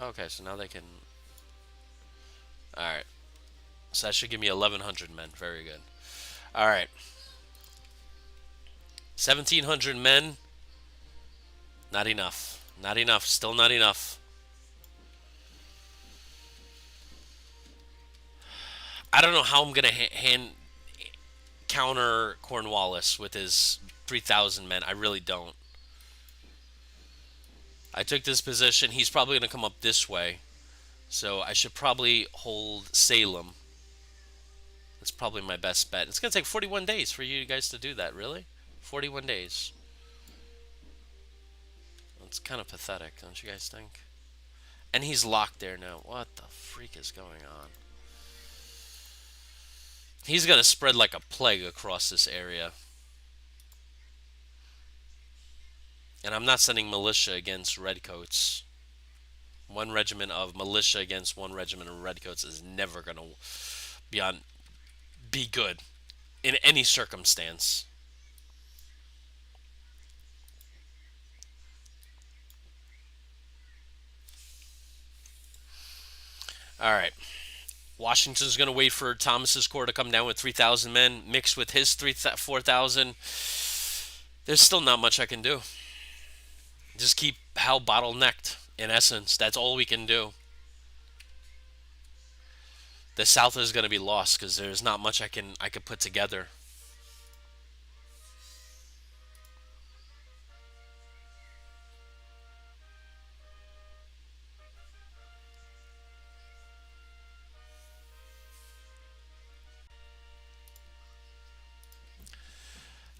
Okay, so now they can. Alright. So that should give me 1,100 men. Very good. Alright. 1,700 men. Not enough. Not enough. Still not enough. I don't know how I'm going to hand counter Cornwallis with his 3,000 men. I really don't. I took this position. He's probably going to come up this way. So I should probably hold Salem. That's probably my best bet. It's going to take 41 days for you guys to do that, really? 41 days. That's kind of pathetic, don't you guys think? And he's locked there now. What the freak is going on? He's going to spread like a plague across this area. And I'm not sending militia against redcoats. One regiment of militia against one regiment of redcoats is never going to be good in any circumstance. All right. Washington's going to wait for Thomas's Corps to come down with 3,000 men mixed with his 4,000. There's still not much I can do. Just keep Howe bottlenecked. In essence, that's all we can do. The South is going to be lost because there's not much I could put together.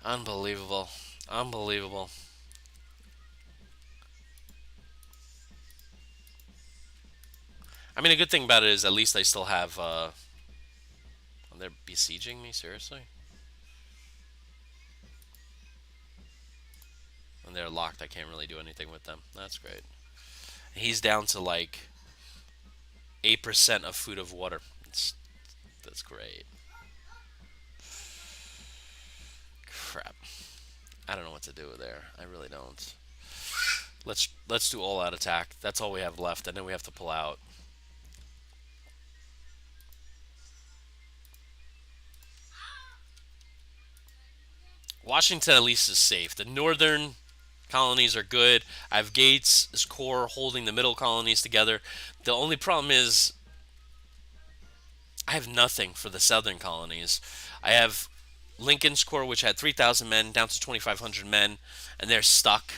Unbelievable. Unbelievable. I mean, a good thing about it is at least I still have. They're besieging me? Seriously? When they're locked, I can't really do anything with them. That's great. He's down to like 8% of food of water. That's great. Crap. I don't know what to do there. I really don't. Let's do all out attack. That's all we have left, and then we have to pull out. Washington at least is safe. The northern colonies are good. I have Gates' Corps holding the middle colonies together. The only problem is I have nothing for the southern colonies. I have Lincoln's Corps, which had 3,000 men, down to 2,500 men, and they're stuck.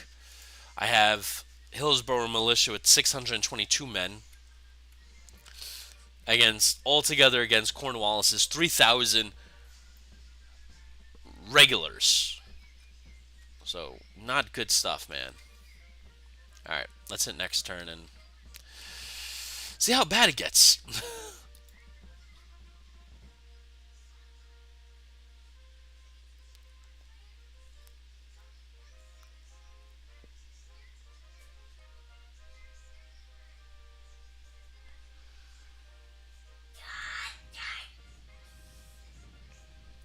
I have Hillsborough militia with 622 men against altogether against Cornwallis's 3,000 regulars. So not good stuff, man. All right, let's hit next turn and see how bad it gets.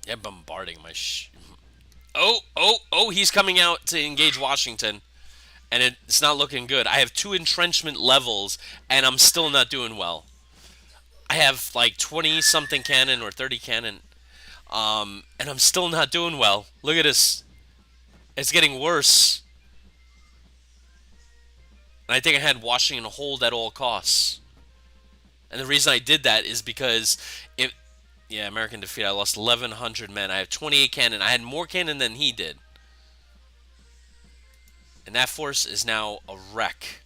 Yeah, bombarding my Oh, oh, oh, he's coming out to engage Washington, and it's not looking good. I have 2 entrenchment levels, and I'm still not doing well. I have like 20 something cannon or 30 cannon, and I'm still not doing well. Look at this. It's getting worse. And I think I had Washington hold at all costs. And the reason I did that is because it, yeah, American defeat. I lost 1,100 men. I have 28 cannon. I had more cannon than he did. And that force is now a wreck.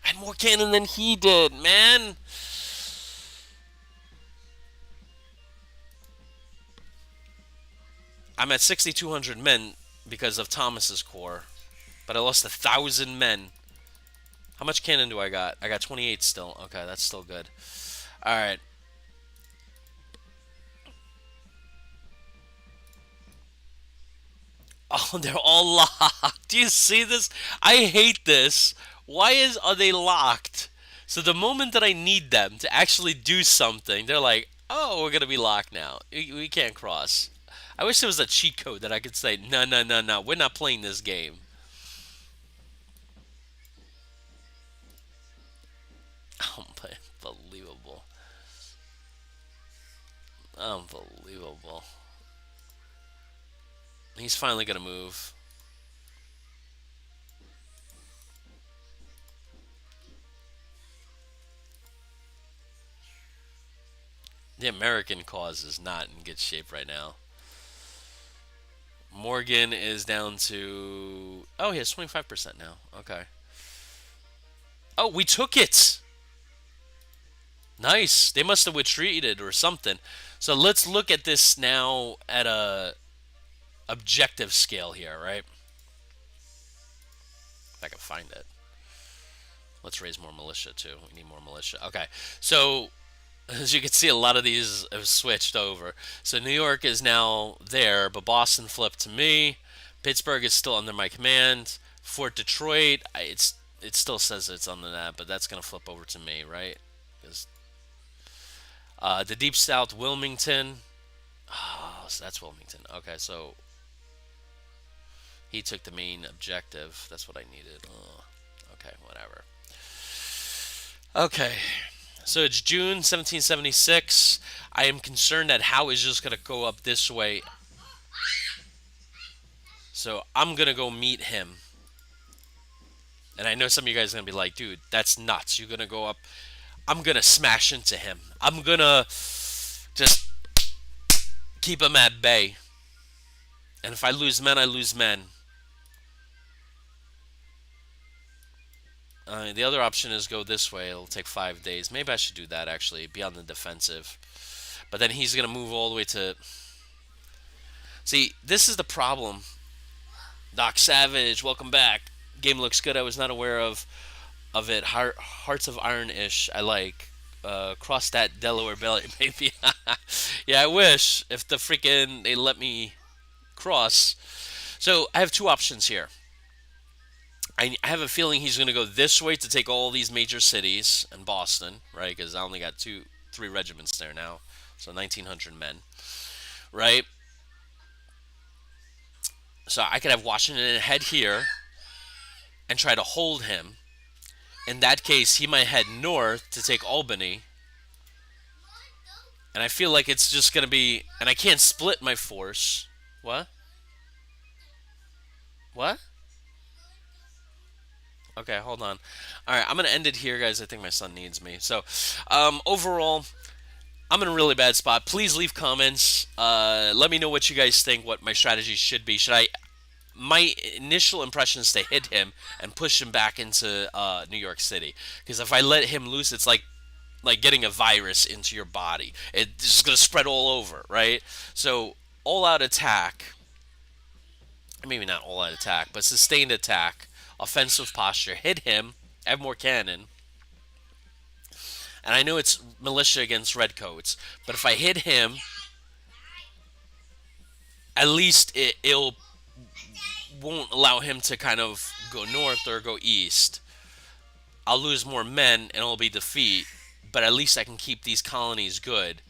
I had more cannon than he did, man. I'm at 6,200 men because of Thomas's corps. But I lost 1,000 men. How much cannon do I got? I got 28 still. Okay, that's still good. Alright. Oh, they're all locked. Do you see this? I hate this. Are they locked? So the moment that I need them to actually do something, they're like, "Oh, we're gonna be locked now. We can't cross." I wish there was a cheat code that I could say, "No, no, no, no. We're not playing this game." Unbelievable. Unbelievable. He's finally gonna move. The American cause is not in good shape right now. Morgan is down to. Oh, he has 25% now. Okay. Oh, we took it! Nice. They must have retreated or something. So let's look at this now at a objective scale here, right? If I can find it. Let's raise more militia too. We need more militia. Okay. So as you can see, a lot of these have switched over. So New York is now there, but Boston flipped to me. Pittsburgh is still under my command. Fort Detroit, it still says it's on the map, but that's gonna flip over to me, right? Because the Deep South, Wilmington. Oh, so that's Wilmington. Okay, so he took the main objective. That's what I needed. Oh, okay, whatever. Okay, so it's June 1776. I am concerned that Howe is just going to go up this way. So I'm going to go meet him. And I know some of you guys are going to be like, dude, that's nuts. You're going to go up. I'm going to smash into him. I'm going to just keep him at bay. And if I lose men, I lose men. The other option is go this way. It'll take 5 days. Maybe I should do that, actually. Be on the defensive. But then he's going to move all the way to... See, this is the problem. Doc Savage, welcome back. Game looks good. I was not aware of it. Hearts of Iron-ish. I like. Cross that Delaware Belly, maybe. Yeah, I wish. If the freaking... They let me cross. So, I have 2 options here. I have a feeling he's going to go this way to take all these major cities and Boston, right? Because I only got 3 regiments there now, so 1,900 men, right? So I could have Washington head here and try to hold him. In that case, he might head north to take Albany, and I feel like it's just going to be, and I can't split my force. What? What? Okay, hold on. All right, I'm gonna end it here, guys. I think my son needs me. So, overall, I'm in a really bad spot. Please leave comments. Let me know what you guys think. What my strategy should be. Should I my initial impression is to hit him and push him back into New York City. Because if I let him loose, it's like getting a virus into your body. It's just gonna spread all over, right? So all out attack, maybe not all out attack, but sustained attack, offensive posture, hit him. I have more cannon, and I know it's militia against redcoats, but if I hit him, at least it'll won't allow him to kind of go north or go east. I'll lose more men and it'll be defeat, but at least I can keep these colonies good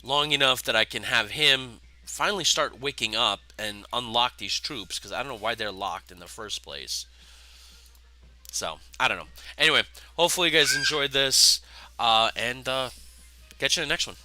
long enough that I can have him finally start waking up and unlock these troops because I don't know why they're locked in the first place. So, I don't know. Anyway, hopefully you guys enjoyed this and catch you in the next one.